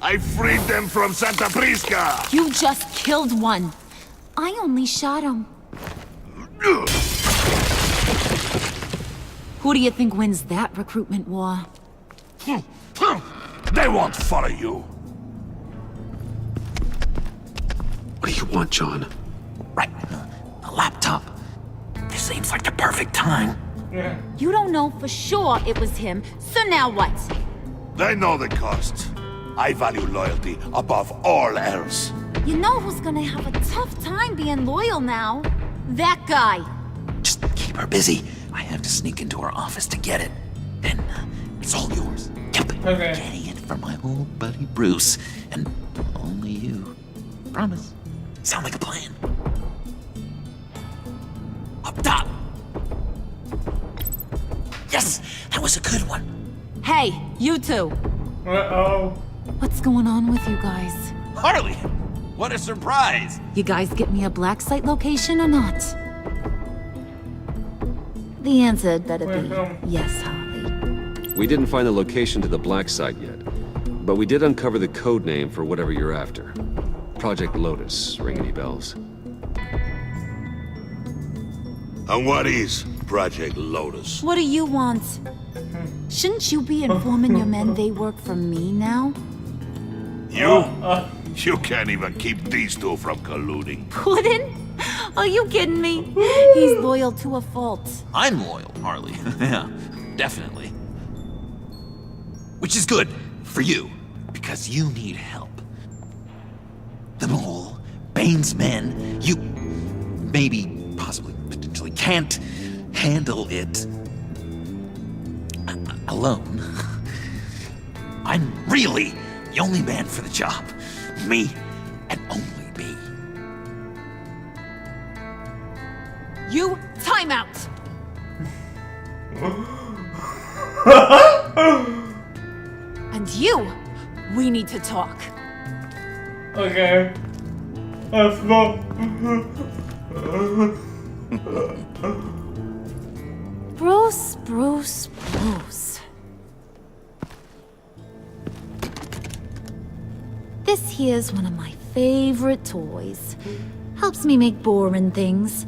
I freed them from Santa Prisca! You just killed one. I only shot him. Who do you think wins that recruitment war? They won't follow you. What do you want, John? Right. The laptop. This seems like the perfect time. Yeah. You don't know for sure it was him, so now what? They know the cost. I value loyalty above all else. You know who's gonna have a tough time being loyal now? That guy. Just keep her busy, I have to sneak into her office to get it. Then it's all yours. Yep. Okay. Getting it from my old buddy Bruce, and only you. Promise. Sound like a plan? Up top. Yes, that was a good one. Hey, you two. Uh-oh. What's going on with you guys? Harley, what a surprise. You guys get me a black site location or not? The answer had better be yes, Harley. We didn't find the location to the black site yet, but we did uncover the code name for whatever you're after. Project Lotus. Ring any bells? And what is Project Lotus? What do you want? Shouldn't you be informing your men they work for me now? You can't even keep these two from colluding. Puddin'? Are you kidding me? He's loyal to a fault. I'm loyal, Harley. Yeah, definitely. Which is good for you, because you need help. The mole, Bane's men, you maybe, possibly, potentially can't handle it alone. I'm really the only man for the job. Me and only me. You time out. And you, we need to talk. Okay. Let's go. Bruce. This here's one of my favorite toys. Helps me make boring things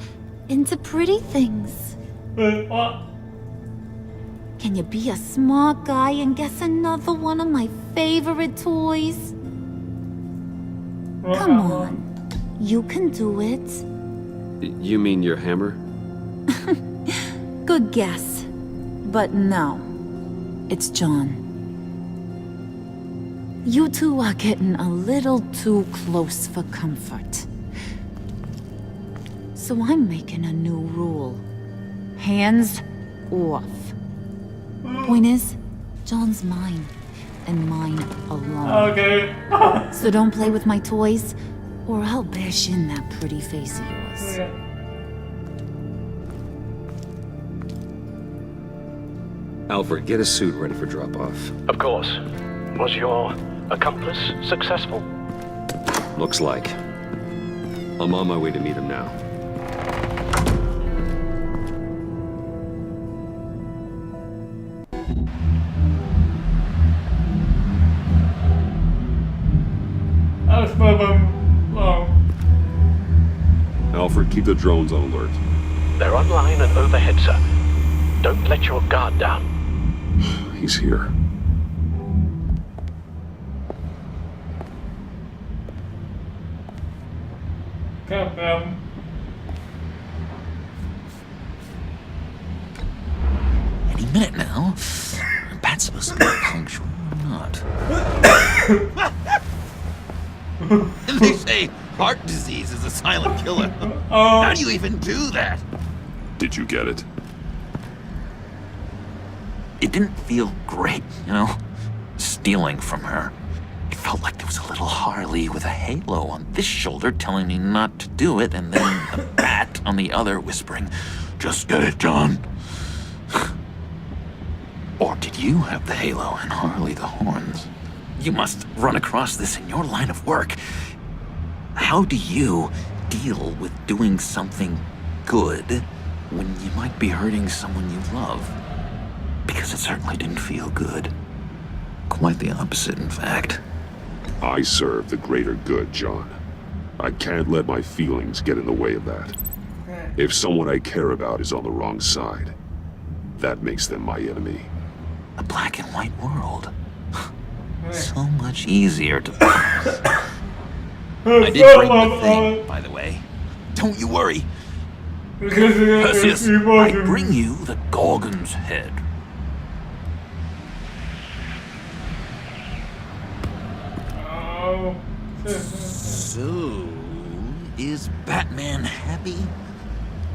into pretty things. What? Can you be a smart guy and guess another one of my favorite toys? Come on, you can do it. You mean your hammer? Good guess. But no, it's John. You two are getting a little too close for comfort. So I'm making a new rule. Hands off. Point is, John's mine, and mine alone. Okay. So don't play with my toys, or I'll bash in that pretty face of yours. Okay. Alfred, get a suit ready for drop-off. Of course. Was your accomplice successful? Looks like. I'm on my way to meet him now. Alfred, keep the drones on alert. They're online and overhead, sir. Don't let your guard down. He's here. Countdown. Any minute now. Pat's supposed to be punctual or not. And they say heart disease is a silent killer. How do you even do that? Did you get it? It didn't feel great, you know? Stealing from her. It felt like there was a little Harley with a halo on this shoulder telling me not to do it, and then the bat on the other whispering, "Just get it, John." Or did you have the halo and Harley the horns? You must run across this in your line of work. How do you deal with doing something good when you might be hurting someone you love? Because it certainly didn't feel good. Quite the opposite, in fact. I serve the greater good, John. I can't let my feelings get in the way of that. If someone I care about is on the wrong side, that makes them my enemy. A black and white world. So much easier to pass. I did bring the thing, by the way. Don't you worry. Perseus, I bring you the Gorgon's head. So, is Batman happy?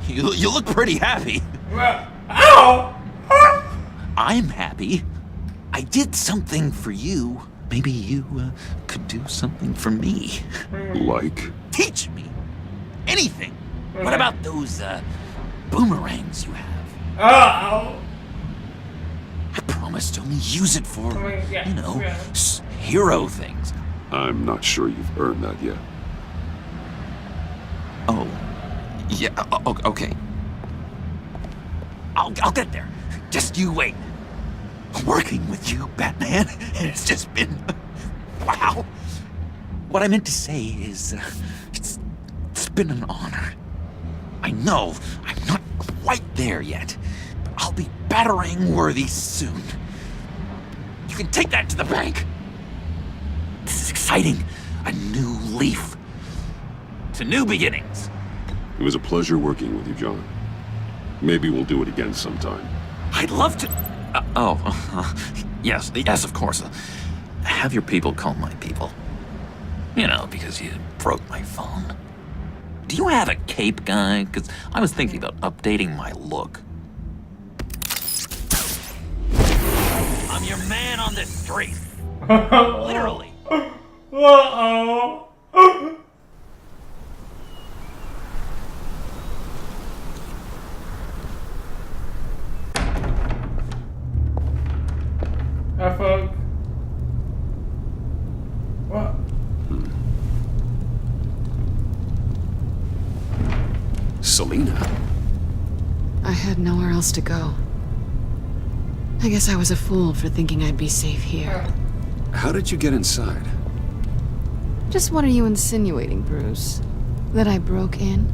You look pretty happy. Ow! I'm happy. I did something for you. Maybe you could do something for me. Like? Teach me. Anything. What about those boomerangs you have? Ow! I promise to only use it for, you know, hero things. I'm not sure you've earned that yet. Oh. Yeah, okay. I'll get there. Just you wait. Working with you, Batman, it's just been... wow. What I meant to say is, it's been an honor. I know I'm not quite there yet, but I'll be battering worthy soon. You can take that to the bank. This is exciting. A new leaf. To new beginnings. It was a pleasure working with you, John. Maybe we'll do it again sometime. I'd love to... yes, of course. Have your people call my people. You know, because you broke my phone. Do you have a cape, guy? Because I was thinking about updating my look. I'm your man on the street. Literally. Uh-oh. I fuck. What? Selina? I had nowhere else to go. I guess I was a fool for thinking I'd be safe here. How did you get inside? Just what are you insinuating, Bruce? That I broke in?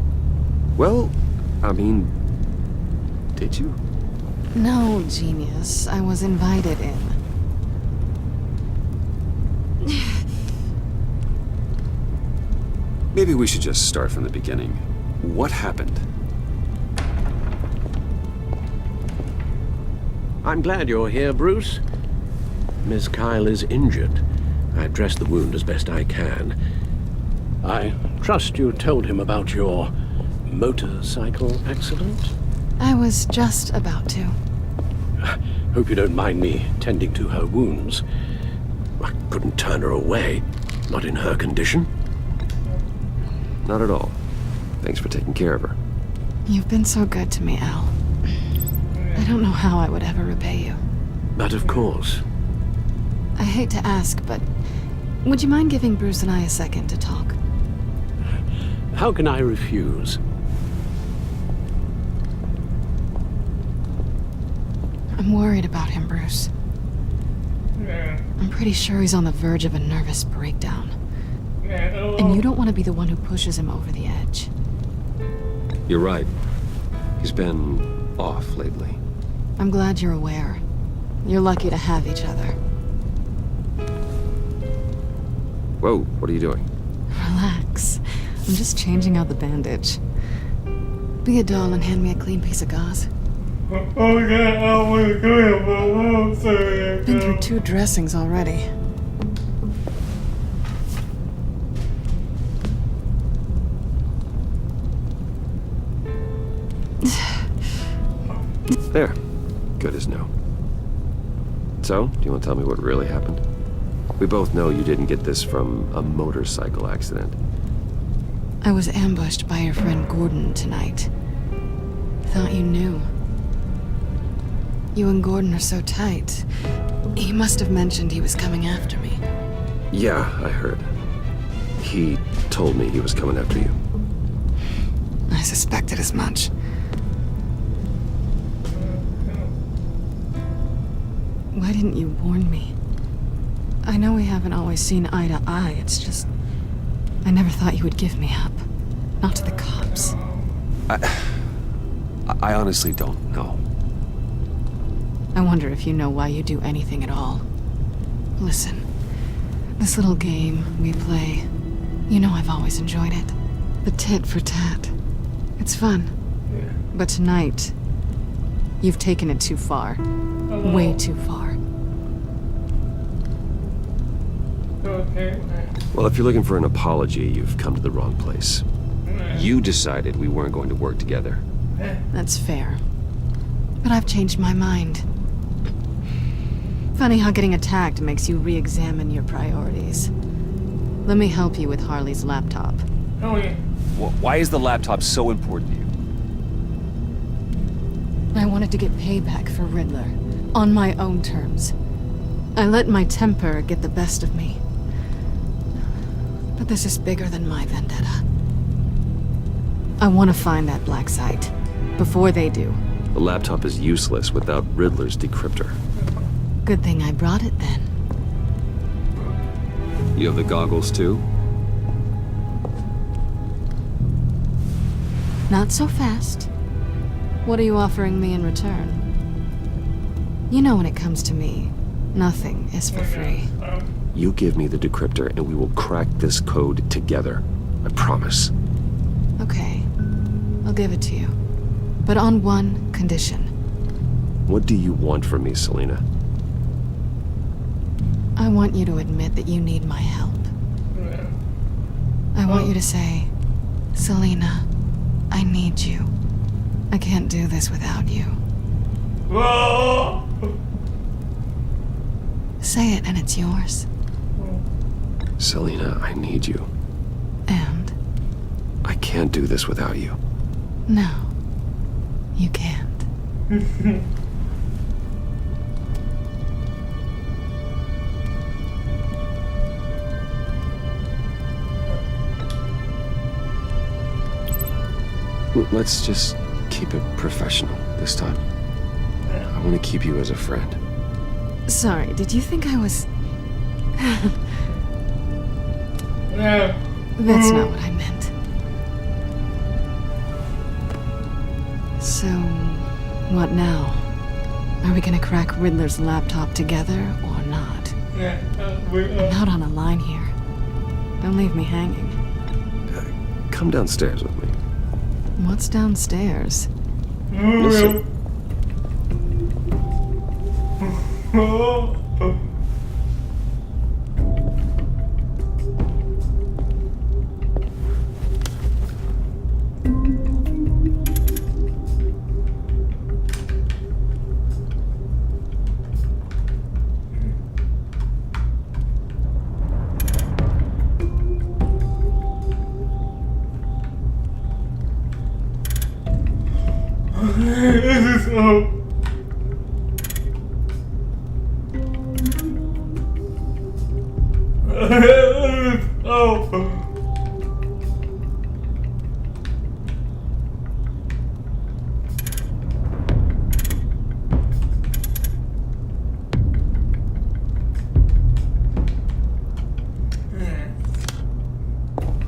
Well, I mean, did you? No, genius. I was invited in. Maybe we should just start from the beginning. What happened? I'm glad you're here, Bruce. Miss Kyle is injured. I dressed the wound as best I can. I trust you told him about your motorcycle accident? I was just about to. Hope you don't mind me tending to her wounds. I couldn't turn her away, not in her condition. Not at all. Thanks for taking care of her. You've been so good to me, Al. I don't know how I would ever repay you. But of course. I hate to ask, but would you mind giving Bruce and I a second to talk? How can I refuse? I'm worried about him, Bruce. Yeah. I'm pretty sure he's on the verge of a nervous breakdown. Yeah. And you don't want to be the one who pushes him over the edge. You're right. He's been off lately. I'm glad you're aware. You're lucky to have each other. Whoa, what are you doing? Relax. I'm just changing out the bandage. Be a doll and hand me a clean piece of gauze. Oh God, I don't want to go here, but I'm sorry. Been through 2 dressings already. There. Good as new. So, do you want to tell me what really happened? We both know you didn't get this from a motorcycle accident. I was ambushed by your friend Gordon tonight. Thought you knew. You and Gordon are so tight. He must have mentioned he was coming after me. Yeah, I heard. He told me he was coming after you. I suspected as much. Why didn't you warn me? I know we haven't always seen eye to eye, it's just... I never thought you would give me up. Not to the cops. I honestly don't know. I wonder if you know why you do anything at all. Listen, this little game we play, you know I've always enjoyed it. The tit for tat. It's fun. Yeah. But tonight, you've taken it too far. Way too far. Okay. Well, if you're looking for an apology, you've come to the wrong place. You decided we weren't going to work together. That's fair. But I've changed my mind. Funny how getting attacked makes you re-examine your priorities. Let me help you with Harley's laptop. Oh yeah. Why is the laptop so important to you? I wanted to get payback for Riddler, on my own terms. I let my temper get the best of me. But this is bigger than my vendetta. I want to find that black site, before they do. The laptop is useless without Riddler's decryptor. Good thing I brought it then. You have the goggles too? Not so fast. What are you offering me in return? You know when it comes to me, nothing is for free. You give me the decryptor and we will crack this code together. I promise. Okay. I'll give it to you. But on one condition. What do you want from me, Selina? I want you to admit that you need my help. I want you to say, Selina, I need you. I can't do this without you. Say it and it's yours. Selina, I need you. And? I can't do this without you. No, you can't. Let's just keep it professional this time. I want to keep you as a friend. Sorry, did you think I was... That's not what I meant. So, what now? Are we gonna crack Riddler's laptop together or not? I'm not on a line here. Don't leave me hanging. Come downstairs with me. What's downstairs? Listen. This is so...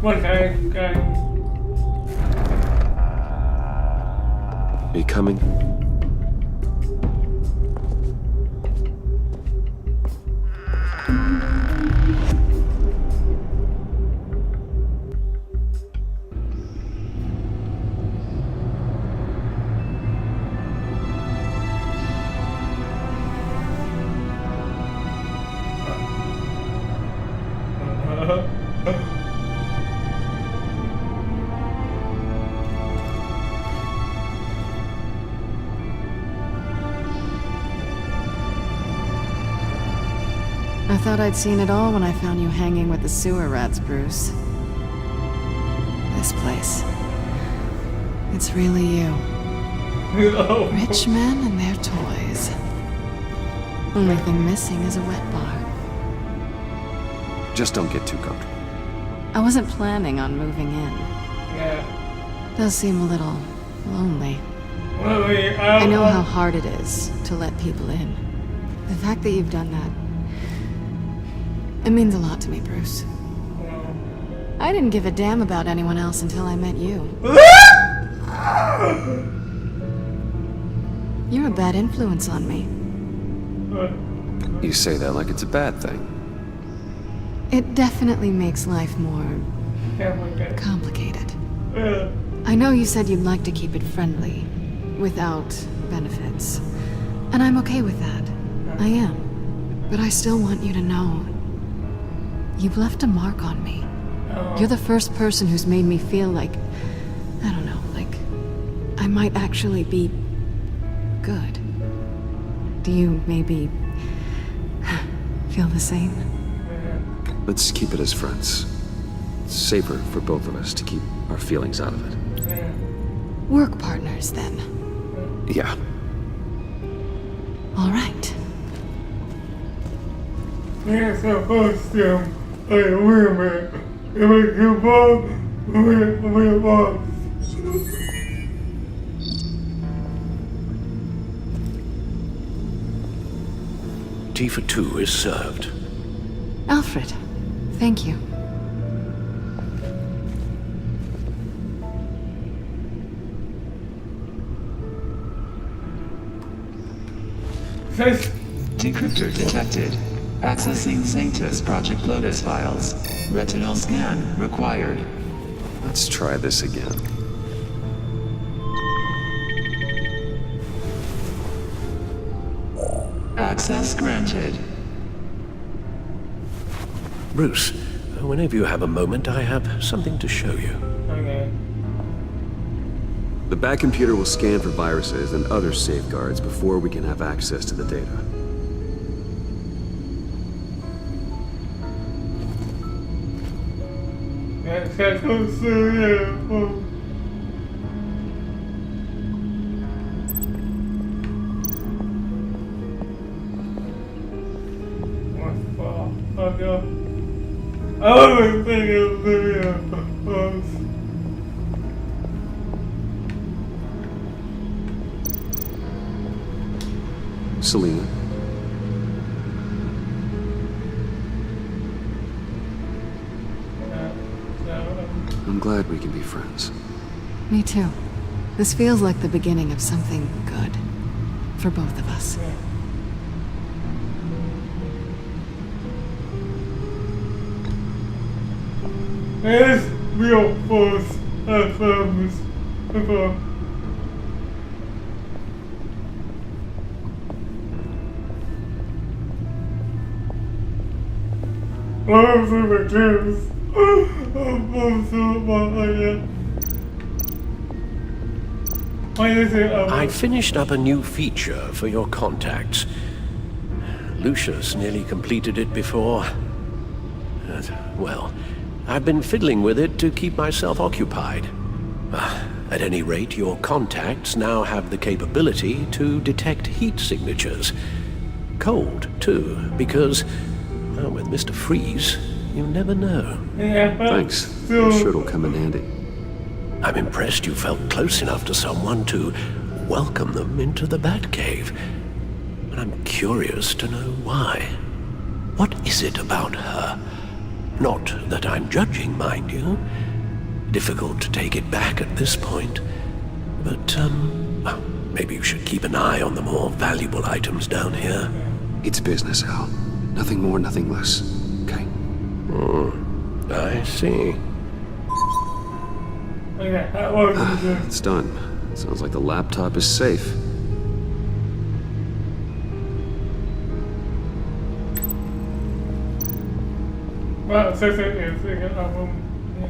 One guy. Are you coming? I thought I'd seen it all when I found you hanging with the sewer rats, Bruce. This place. It's really you. Rich men and their toys. Only thing missing is a wet bar. Just don't get too comfortable. I wasn't planning on moving in. Yeah. Does seem a little lonely. Wait, I know how hard it is to let people in. The fact that you've done that, it means a lot to me, Bruce. I didn't give a damn about anyone else until I met you. You're a bad influence on me. You say that like it's a bad thing. It definitely makes life more complicated. I know you said you'd like to keep it friendly, without benefits. And I'm okay with that. I am. But I still want you to know, you've left a mark on me. You're the first person who's made me feel like, I don't know, like I might actually be good. Do you maybe feel the same? Let's keep it as friends. It's safer for both of us to keep our feelings out of it. Work partners, then. Yeah. All right. You're supposed to play women. If I give up, we lost. Tea for two is served. Alfred, thank you. Decryptor detected. Accessing Sanctus Project Lotus files. Retinal scan required. Let's try this again. Access granted. Bruce, whenever you have a moment, I have something to show you. Okay. The back computer will scan for viruses and other safeguards before we can have access to the data. That's close to you. I always think of the Selena. I'm glad we can be friends. Me too. This feels like the beginning of something good. For both of us. There's real force affirms before. I'm super curious. I'm so much. I finished up a new feature for your contacts. Lucius nearly completed it before. Well, I've been fiddling with it to keep myself occupied. At any rate, your contacts now have the capability to detect heat signatures. Cold, too, because, well, with Mr. Freeze, you never know. Yeah, thanks. I'm sure it'll come in handy. I'm impressed you felt close enough to someone to welcome them into the Batcave. And I'm curious to know why. What is it about her? Not that I'm judging, mind you. Difficult to take it back at this point. But, well, maybe you should keep an eye on the more valuable items down here. It's business, Al. Nothing more, nothing less. Okay? I see. Okay, that was good. It's done. Sounds like the laptop is safe. Well, so it's like an album. Yeah.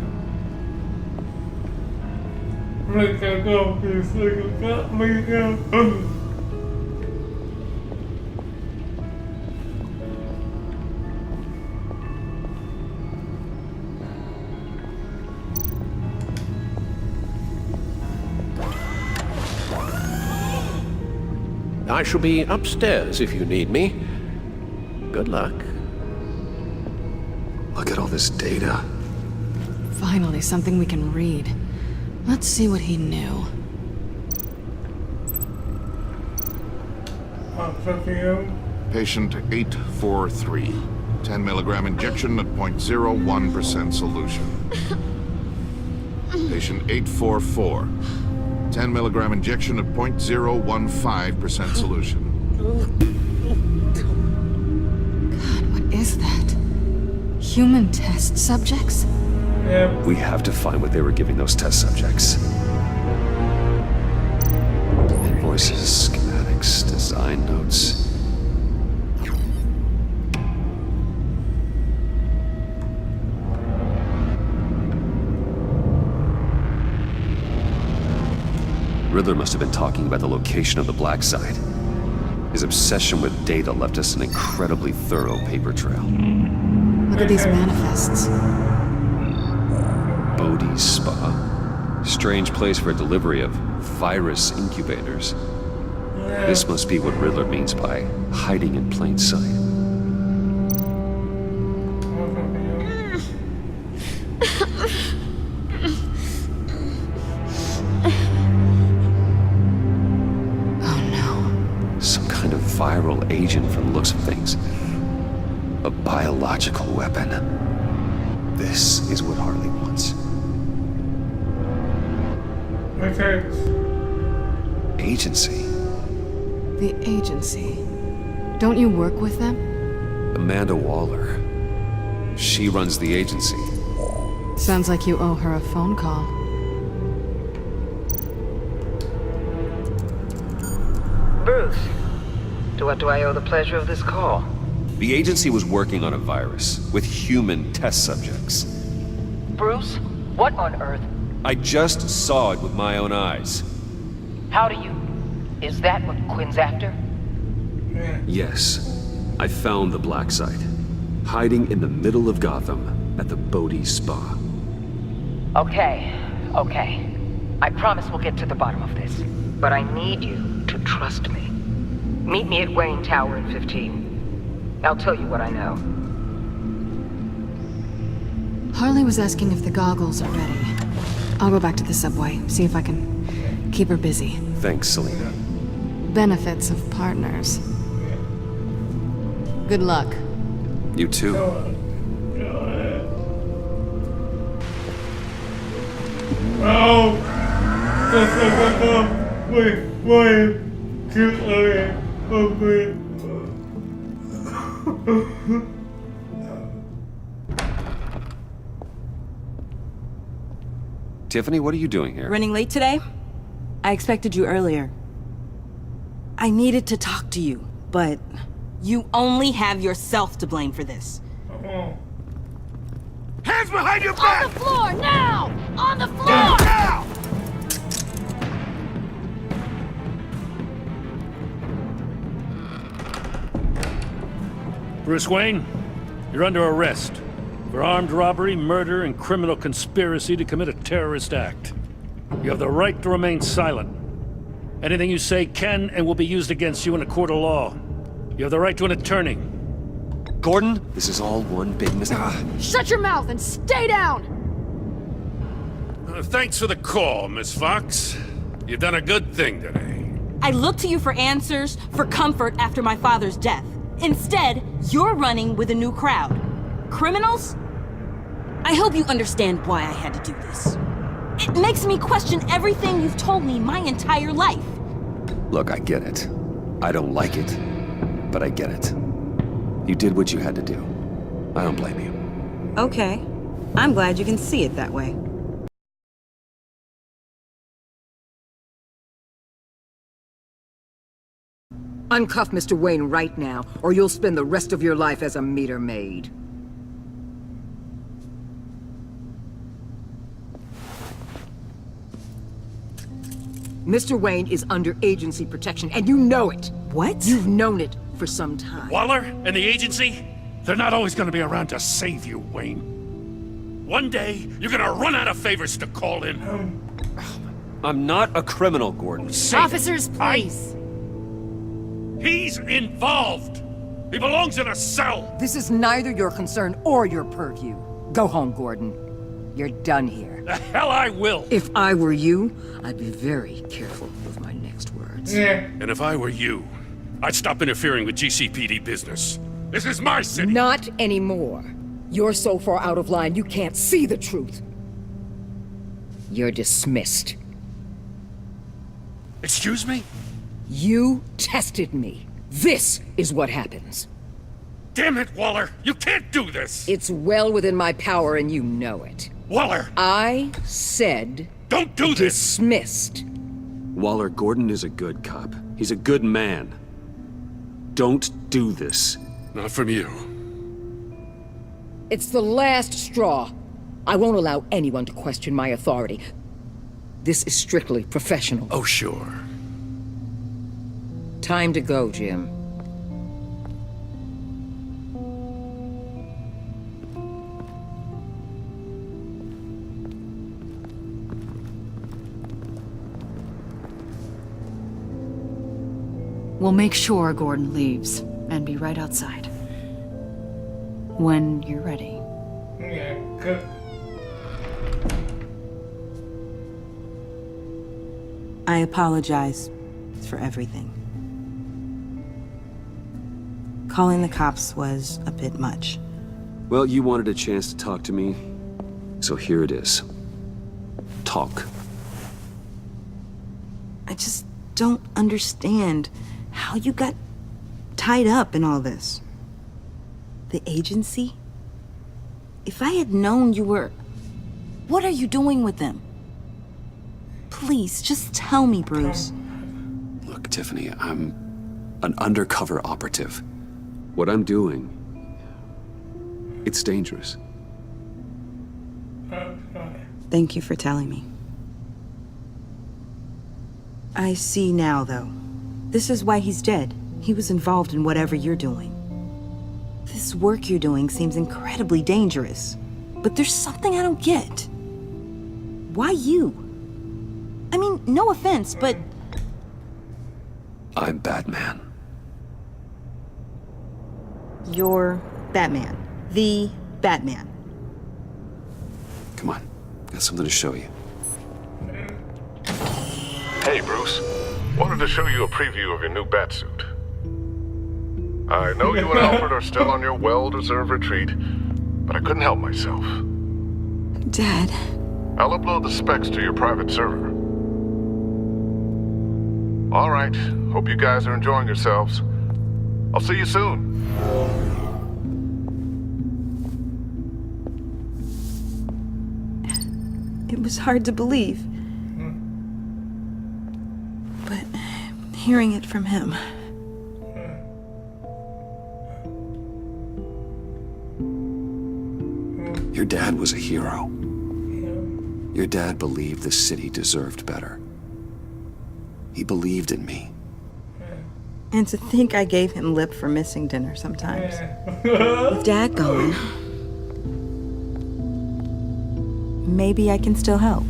Like a go, it's like a got me go. I shall be upstairs if you need me. Good luck. Look at all this data. Finally, something we can read. Let's see what he knew. Patient 843. 10 milligram injection at 0.01% solution. Patient 844. 10 milligram injection at 0.015% solution. God, what is that? Human test subjects? Yeah. We have to find what they were giving those test subjects. Invoices, schematics, design notes. Riddler must have been talking about the location of the black site. His obsession with data left us an incredibly thorough paper trail. Look at these manifests. Bodhi's Spa. Strange place for a delivery of virus incubators. This must be what Riddler means by hiding in plain sight. Viral agent from the looks of things. A biological weapon. This is what Harley wants. Okay. Agency. The agency. Don't you work with them? Amanda Waller. She runs the agency. Sounds like you owe her a phone call. Bruce. To what do I owe the pleasure of this call? The agency was working on a virus with human test subjects. Bruce, what on earth? I just saw it with my own eyes. How do you... Is that what Quinn's after? Yes. I found the black site. Hiding in the middle of Gotham at the Bodhi Spa. Okay. I promise we'll get to the bottom of this. But I need you to trust me. Meet me at Wayne Tower in 15. I'll tell you what I know. Harley was asking if the goggles are ready. I'll go back to the subway, see if I can keep her busy. Thanks, Selina. Benefits of partners. Good luck. You too. Wait. Okay. Tiffany, what are you doing here? Running late today? I expected you earlier. I needed to talk to you, but you only have yourself to blame for this. Hands behind your back! On the floor, now! On the floor! Now! Bruce Wayne, you're under arrest for armed robbery, murder, and criminal conspiracy to commit a terrorist act. You have the right to remain silent. Anything you say can and will be used against you in a court of law. You have the right to an attorney. Gordon, this is all one big mistake. Shut your mouth and stay down! Thanks for the call, Miss Fox. You've done a good thing today. I looked to you for answers, for comfort after my father's death. Instead, you're running with a new crowd. Criminals? I hope you understand why I had to do this. It makes me question everything you've told me my entire life. Look, I get it. I don't like it, but I get it. You did what you had to do. I don't blame you. Okay. I'm glad you can see it that way. Uncuff Mr. Wayne right now, or you'll spend the rest of your life as a meter maid. Mr. Wayne is under agency protection, and you know it. What? You've known it for some time. Waller and the agency? They're not always gonna be around to save you, Wayne. One day, you're gonna run out of favors to call in. I'm not a criminal, Gordon. Officers, please. He's involved. He belongs in a cell. This is neither your concern or your purview. Go home, Gordon. You're done here. The hell I will. If I were you, I'd be very careful with my next words. And if I were you, I'd stop interfering with GCPD business. This is my city. Not anymore. You're so far out of line, you can't see the truth. You're dismissed. Excuse me? You tested me. This is what happens. Damn it, Waller! You can't do this! It's well within my power and you know it. Waller! I said... Don't do this! Dismissed. Waller, Gordon is a good cop. He's a good man. Don't do this. Not from you. It's the last straw. I won't allow anyone to question my authority. This is strictly professional. Oh, sure. Time to go, Jim. We'll make sure Gordon leaves, and be right outside. When you're ready. Yeah, good. I apologize for everything. Calling the cops was a bit much. Well, you wanted a chance to talk to me, so here it is. Talk. I just don't understand how you got tied up in all this. The agency? If I had known you were... What are you doing with them? Please, just tell me, Bruce. Look, Tiffany, I'm an undercover operative. What I'm doing, it's dangerous. Thank you for telling me. I see now, though. This is why he's dead. He was involved in whatever you're doing. This work you're doing seems incredibly dangerous. But there's something I don't get. Why you? I mean, no offense, but... I'm Batman. You're Batman. The Batman. Come on, got something to show you. Hey, Bruce. Wanted to show you a preview of your new Batsuit. I know you and Alfred are still on your well-deserved retreat, but I couldn't help myself. Dad. I'll upload the specs to your private server. All right. Hope you guys are enjoying yourselves. I'll see you soon. It was hard to believe. But hearing it from him... Your dad was a hero. Your dad believed the city deserved better. He believed in me. And to think I gave him lip for missing dinner sometimes. With Dad gone, maybe I can still help.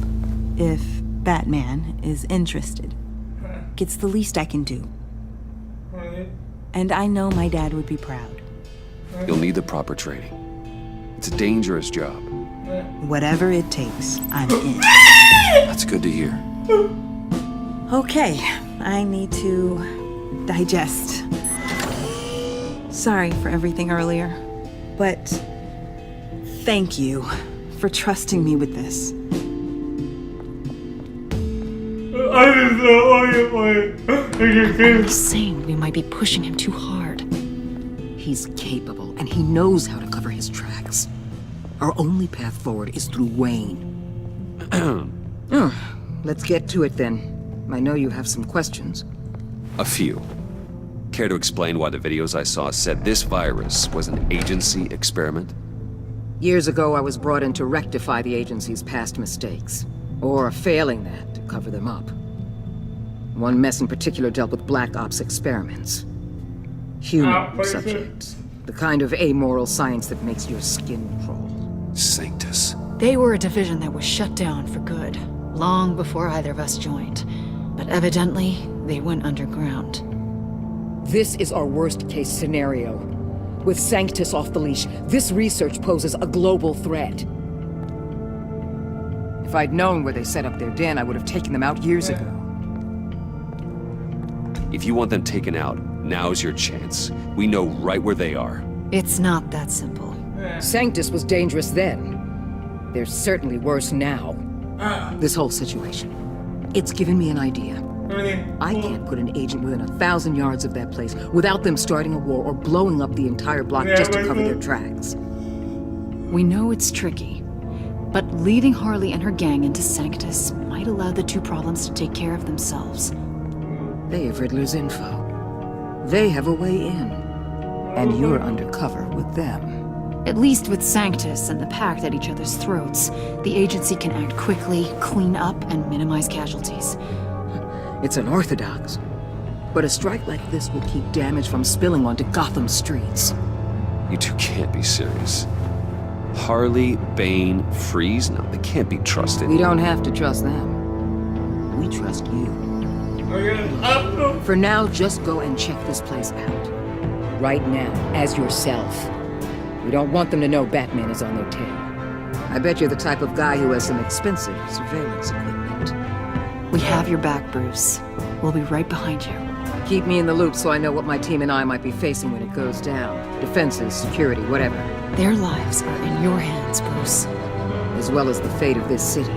If Batman is interested. It's the least I can do. And I know my dad would be proud. You'll need the proper training. It's a dangerous job. Whatever it takes, I'm in. That's good to hear. Okay, I need to digest. Sorry for everything earlier, but thank you for trusting me with this. I'm saying we might be pushing him too hard. He's capable, and he knows how to cover his tracks. Our only path forward is through Wayne. Let's get to it then. I know you have some questions. A few. Care to explain why the videos I saw said this virus was an agency experiment? Years ago, I was brought in to rectify the agency's past mistakes. Or failing that, to cover them up. One mess in particular dealt with Black Ops experiments. Human subjects. The kind of amoral science that makes your skin crawl. Sanctus. They were a division that was shut down for good, long before either of us joined. But evidently, they went underground. This is our worst-case scenario. With Sanctus off the leash, this research poses a global threat. If I'd known where they set up their den, I would have taken them out years ago. If you want them taken out, now's your chance. We know right where they are. It's not that simple. Sanctus was dangerous then. They're certainly worse now. This whole situation, it's given me an idea. I can't put an agent within 1,000 yards of that place without them starting a war or blowing up the entire block just to cover their tracks. We know it's tricky, but leading Harley and her gang into Sanctus might allow the two problems to take care of themselves. They have Riddler's info. They have a way in. And you're undercover with them. At least with Sanctus and the Pact at each other's throats, the agency can act quickly, clean up, and minimize casualties. It's unorthodox. But a strike like this will keep damage from spilling onto Gotham streets. You two can't be serious. Harley, Bane, Freeze? No, they can't be trusted. We don't have to trust them. We trust you. For now, just go and check this place out. Right now, as yourself. We don't want them to know Batman is on their tail. I bet you're the type of guy who has some expensive surveillance equipment. We have your back, Bruce. We'll be right behind you. Keep me in the loop so I know what my team and I might be facing when it goes down. Defenses, security, whatever. Their lives are in your hands, Bruce. As well as the fate of this city.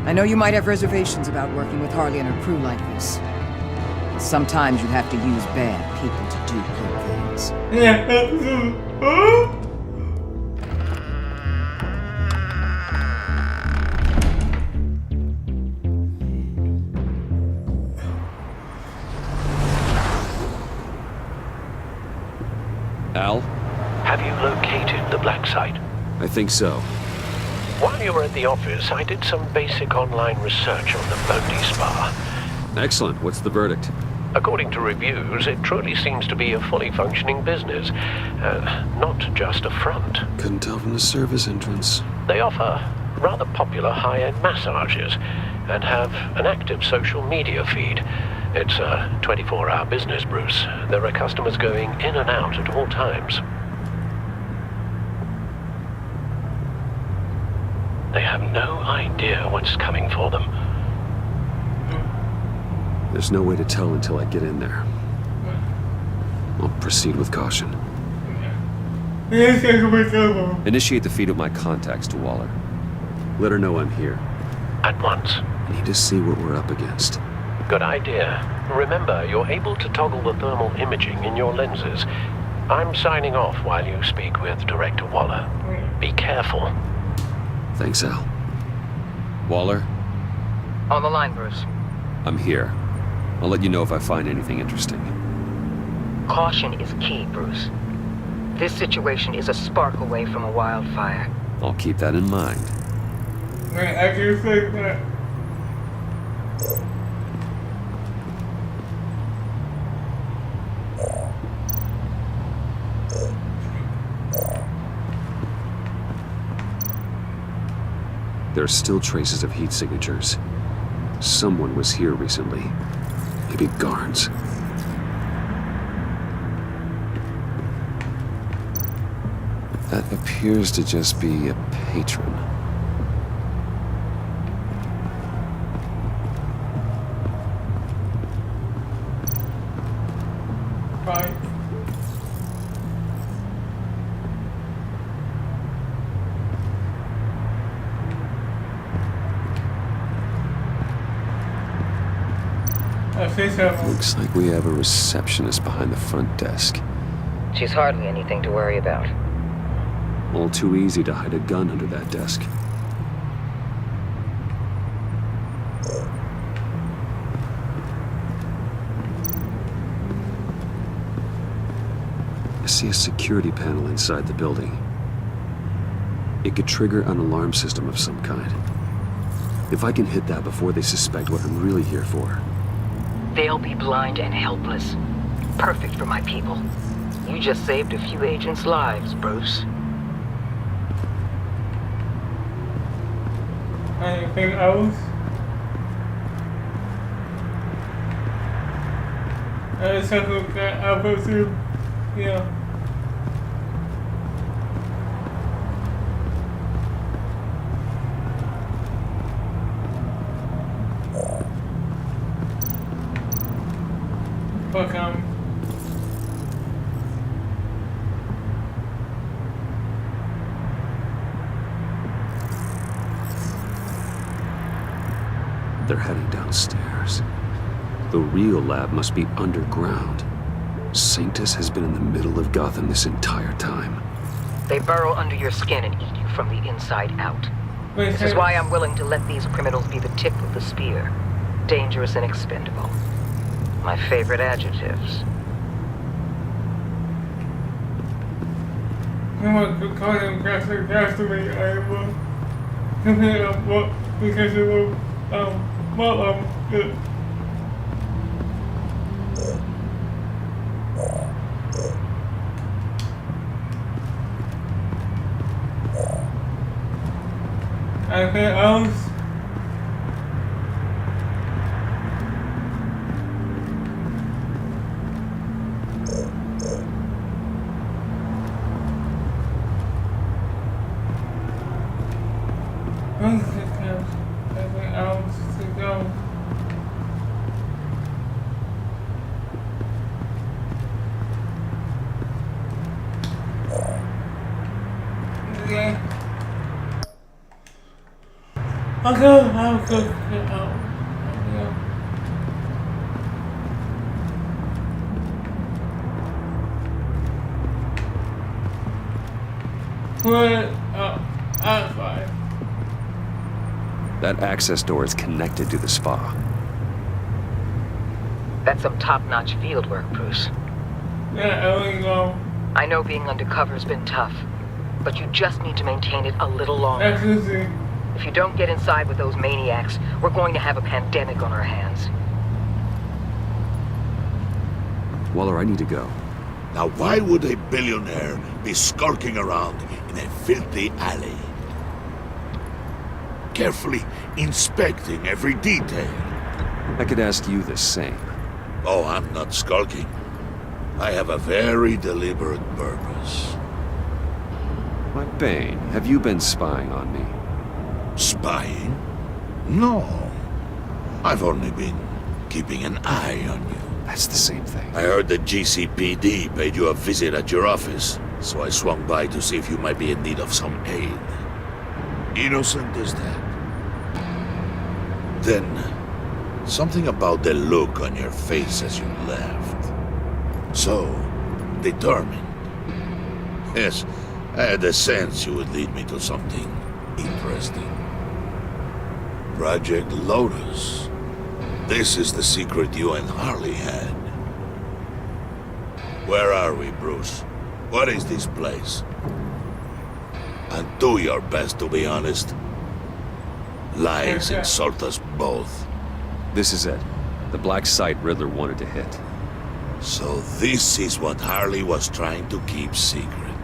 I know you might have reservations about working with Harley and her crew like this. Sometimes you have to use bad people to do good things. Al? Have you located the black site? I think so. While you were at the office, I did some basic online research on the Bodhi Spa. Excellent. What's the verdict? According to reviews, it truly seems to be a fully functioning business, not just a front. Couldn't tell from the service entrance. They offer rather popular high-end massages and have an active social media feed. It's a 24-hour business, Bruce. There are customers going in and out at all times. They have no idea what's coming for them. There's no way to tell until I get in there. I'll proceed with caution. Initiate the feed of my contacts to Waller. Let her know I'm here. At once. I need to see what we're up against. Good idea. Remember, you're able to toggle the thermal imaging in your lenses. I'm signing off while you speak with Director Waller. Be careful. Thanks, Al. Waller? On the line, Bruce. I'm here. I'll let you know if I find anything interesting. Caution is key, Bruce. This situation is a spark away from a wildfire. I'll keep that in mind. I can say that. There are still traces of heat signatures. Someone was here recently. Maybe Garns. That appears to just be a patron. Bye. Looks like we have a receptionist behind the front desk. She's hardly anything to worry about. All too easy to hide a gun under that desk. I see a security panel inside the building. It could trigger an alarm system of some kind. If I can hit that before they suspect what I'm really here for. They'll be blind and helpless. Perfect for my people. You just saved a few agents' lives, Bruce. Anything else? Something that I will do, yeah. Fuck They're heading downstairs. The real lab must be underground. Sanctus has been in the middle of Gotham this entire time. They burrow under your skin and eat you from the inside out. This is why I'm willing to let these criminals be the tip of the spear. Dangerous and expendable. My favorite adjectives. want to call him Castaway. I will compare what because it will good. Anything else? Anything else to go? Yeah. I'll go get out. Outside. That access door is connected to the spa. That's some top-notch field work, Bruce. Yeah, I know being undercover's been tough, but you just need to maintain it a little longer. Absolutely. If you don't get inside with those maniacs, we're going to have a pandemic on our hands. Waller, I need to go. Now why would a billionaire be skulking around in a filthy alley? Carefully inspecting every detail. I could ask you the same. Oh, I'm not skulking. I have a very deliberate purpose. My Bane, have you been spying on me? Spying? No. I've only been keeping an eye on you. That's the same thing. I heard the GCPD paid you a visit at your office, so I swung by to see if you might be in need of some aid. Innocent as that. Then, something about the look on your face as you left. So, determined. Yes, I had a sense you would lead me to something interesting. Project Lotus. This is the secret you and Harley had. Where are we, Bruce? What is this place? And do your best to be honest. Lies insult us both. This is it. The black site Riddler wanted to hit. So this is what Harley was trying to keep secret.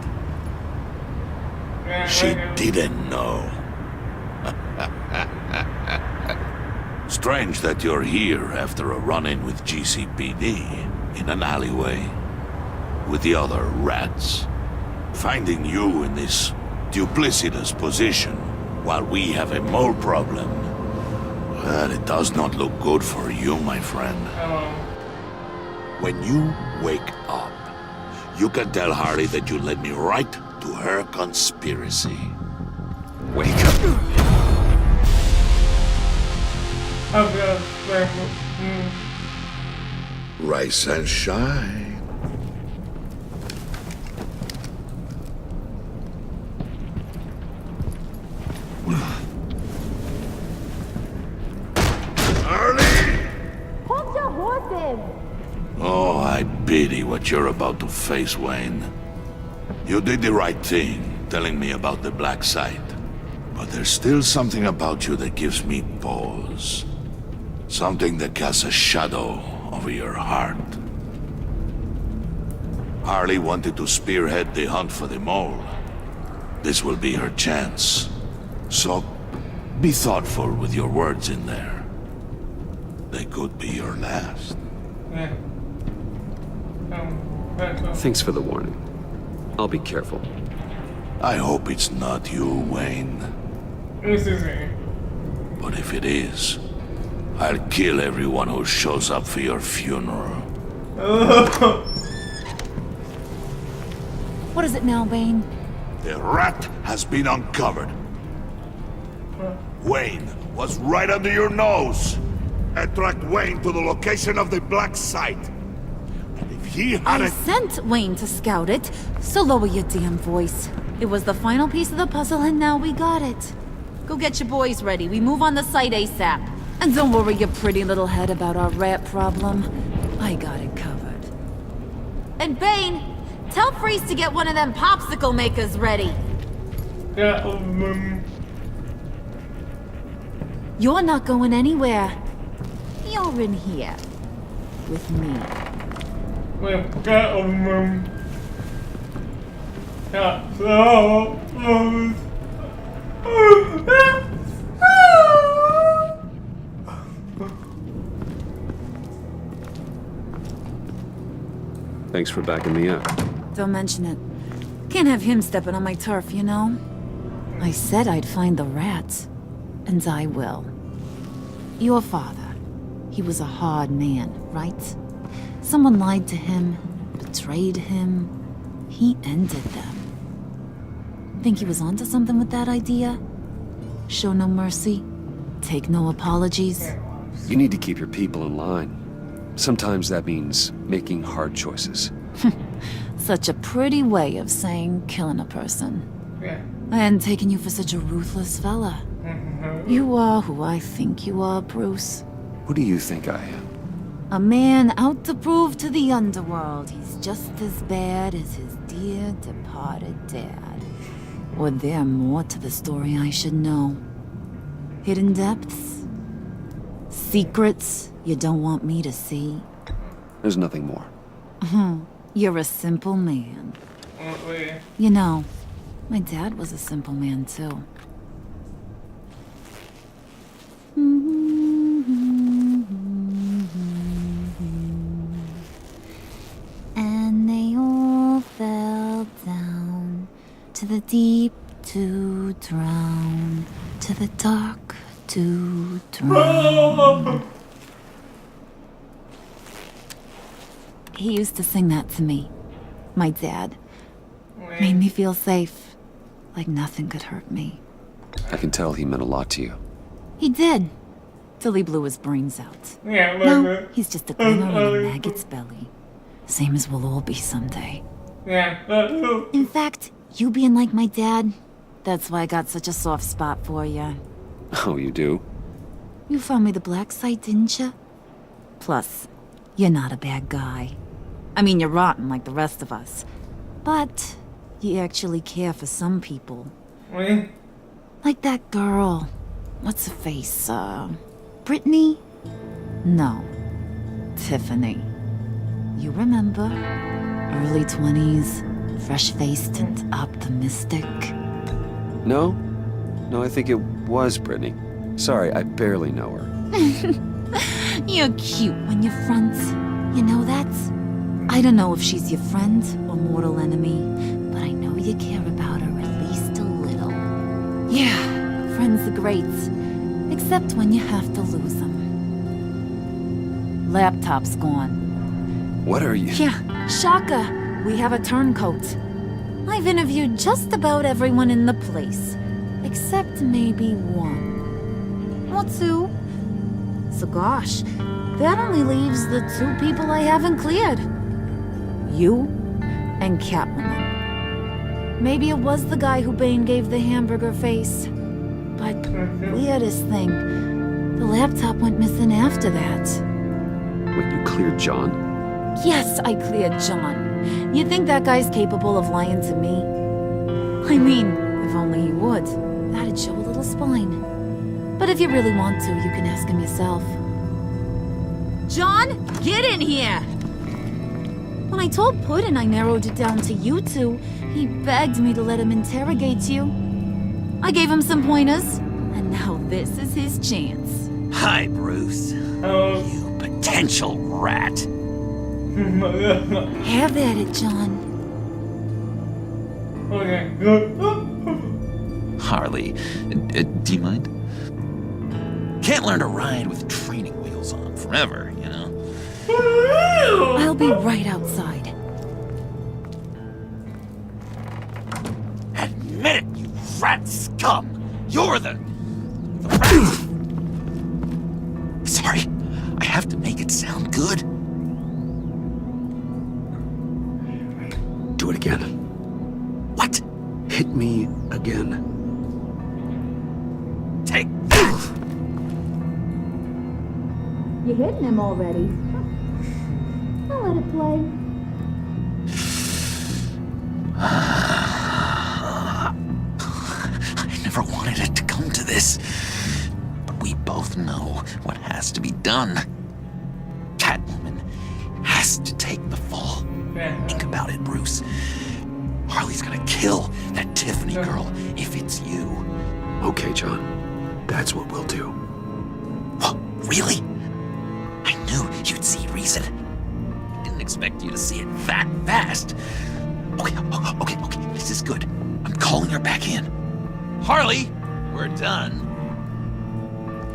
She didn't know. Strange that you're here after a run-in with GCPD in an alleyway with the other rats. Finding you in this duplicitous position while we have a mole problem. Well, it does not look good for you, my friend. When you wake up, you can tell Harley that you led me right to her conspiracy. Wake up. Rise and shine. Hold your horses! Oh, I pity what you're about to face, Wayne. You did the right thing, telling me about the black site. But there's still something about you that gives me pause. Something that casts a shadow over your heart. Harley wanted to spearhead the hunt for the mole. This will be her chance. So, be thoughtful with your words in there. They could be your last. Thanks for the warning. I'll be careful. I hope it's not you, Wayne. This is me. But if it is, I'll kill everyone who shows up for your funeral. What is it now, Bane? The rat has been uncovered. Wayne was right under your nose. I tracked Wayne to the location of the black site. And if he I hadn't... sent Wayne to scout it, so lower your damn voice. It was the final piece of the puzzle, and now we got it. Go get your boys ready. We move on the site ASAP. And don't worry your pretty little head about our rat problem. I got it covered. And Bane, Tell Freeze to get one of them popsicle makers ready. You're not going anywhere. You're in here. With me. Thanks for backing me up. Don't mention it. Can't have him stepping on my turf, you know? I said I'd find the rats. And I will. Your father. He was a hard man, right? Someone lied to him, betrayed him. He ended them. Think he was onto something with that idea? Show no mercy? Take no apologies? You need to keep your people in line. Sometimes that means making hard choices. Such a pretty way of saying killing a person. I hadn't taken you for such a ruthless fella. You are who I think you are, Bruce. Who do you think I am? A man out to prove to the underworld he's just as bad as his dear departed dad. Or there more to the story I should know? Hidden depths? Secrets you don't want me to see? There's nothing more. You're a simple man. You know, my dad was a simple man too. And they all fell down to the deep to drown, to the dark to drown. He used to sing that to me. My dad. Made me feel safe. Like nothing could hurt me. I can tell he meant a lot to you. He did. Till he blew his brains out. Yeah, now, he's just a glimmer in a maggot's belly. Same as we'll all be someday. Yeah. In fact, you being like my dad, that's why I got such a soft spot for you. Oh, you do? You found me the black site, didn't you? Plus, you're not a bad guy. I mean, you're rotten like the rest of us. But you actually care for some people. Like that girl. What's her face? Brittany? No. Tiffany. You remember? Early 20s, fresh-faced and optimistic. No? No, I think it was Brittany. Sorry, I barely know her. You're cute when you front. You know that? I don't know if she's your friend or mortal enemy, but I know you care about her at least a little. Yeah, friends are great. Except when you have to lose them. Laptop's gone. What are you? Yeah, shocker. We have a turncoat. I've interviewed just about everyone in the place. Except maybe one. Or two. So gosh, that only leaves the two people I haven't cleared. You and Catwoman. Maybe it was the guy who Bane gave the hamburger face. But weirdest thing, the laptop went missing after that. Wait, you cleared John? Yes, I cleared John. You think that guy's capable of lying to me? I mean, if only he would. That'd show a little spine. But if you really want to, you can ask him yourself. John, get in here! When I told Puddin' I narrowed it down to you two, he begged me to let him interrogate you. I gave him some pointers, and now this is his chance. Hi, Bruce. You potential rat. Have at it, John. Okay. Harley, do you mind? Can't learn to ride with training wheels on forever, you know? I'll be right outside. Admit it, you rat scum! You're the rat! Sorry, I have to make it sound good. Do it again. What? Hit me again. Take that! You hitting him already? I'll let it play. has to be done. Catwoman has to take the fall. Think about it, Bruce. Harley's gonna kill that Tiffany girl if it's you. Okay, John. That's what we'll do. What? Really? I knew you'd see reason. Didn't expect you to see it that fast. Okay. This is good. I'm calling her back in. Harley, we're done.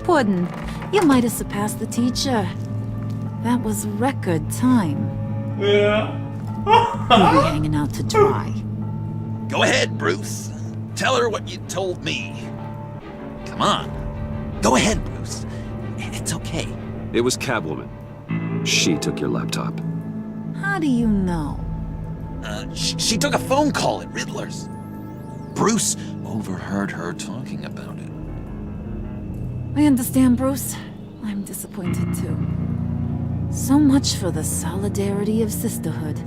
Puddin', you might have surpassed the teacher. That was record time. Yeah. We'll be hanging out to dry. Go ahead, Bruce. Tell her what you told me. Come on. Go ahead, Bruce. It's okay. It was Catwoman. She took your laptop. How do you know? She took a phone call at Riddler's. Bruce overheard her talking about it. I understand, Bruce. I'm disappointed too. So much for the solidarity of sisterhood.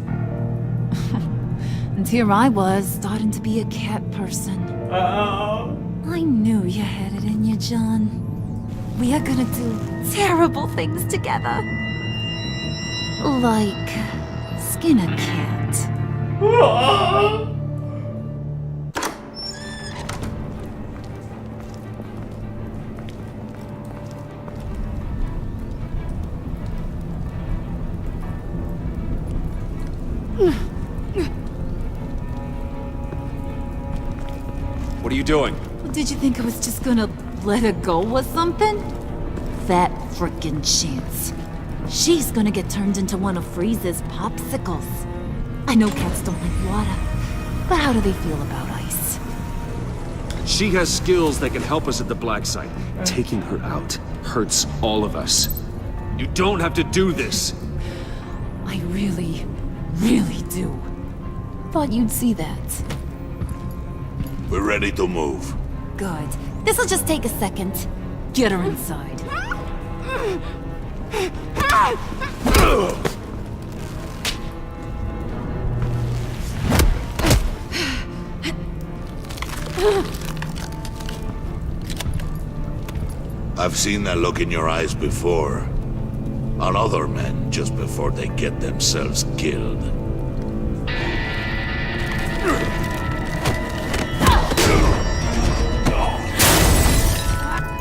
And here I was, starting to be a cat person. I knew you had it in you, John. We are gonna do terrible things together. Like skin a cat. What are you doing? Did you think I was just gonna let her go or something? That frickin' chance. She's gonna get turned into one of Freeze's popsicles. I know cats don't like water, but how do they feel about ice? She has skills that can help us at the Black Site. Taking her out hurts all of us. You don't have to do this. I really do. Thought you'd see that. We're ready to move. Good. This'll just take a second. Get her inside. I've seen that look in your eyes before. On other men just before they get themselves killed.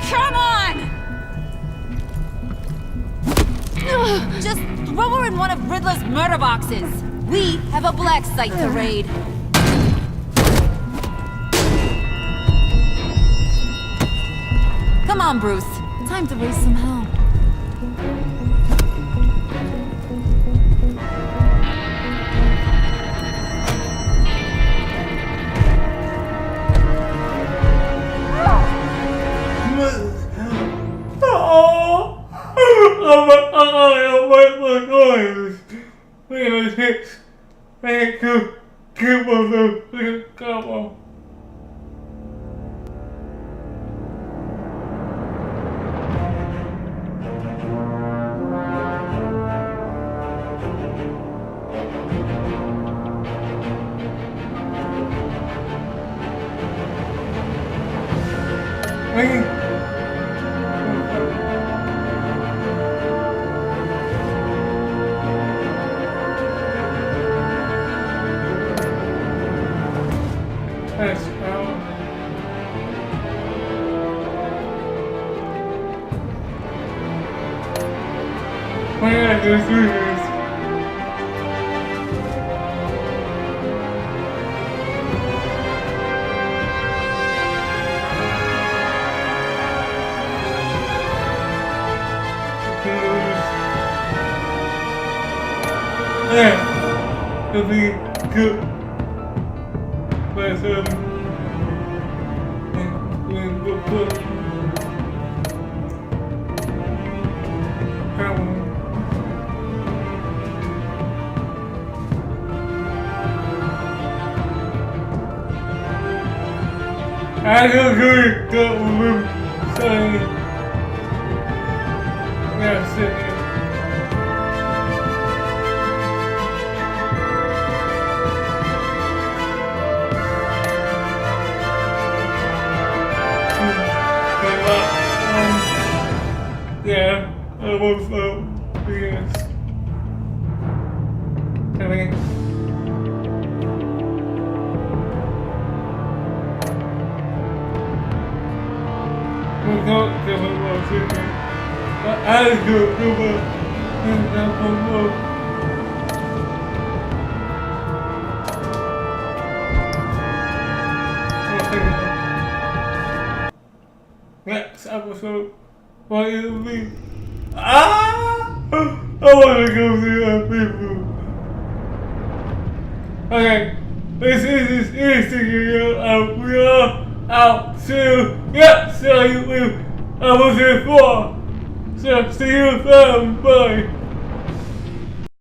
Come on! Just throw her in one of Riddler's murder boxes. We have a Black Site to raid. Come on, Bruce. Time to raise some hell. Come on. Yeah, it'll be good. But I don't agree that we're saying yeah, sit here. Yeah. was yes. I mean, we don't give a lot of it. I don't give a next episode, what it'll be. I wanna go see other people. Okay, this is Instagram, and we are out soon. Yep, so you will. I was here for. So see you then, bye.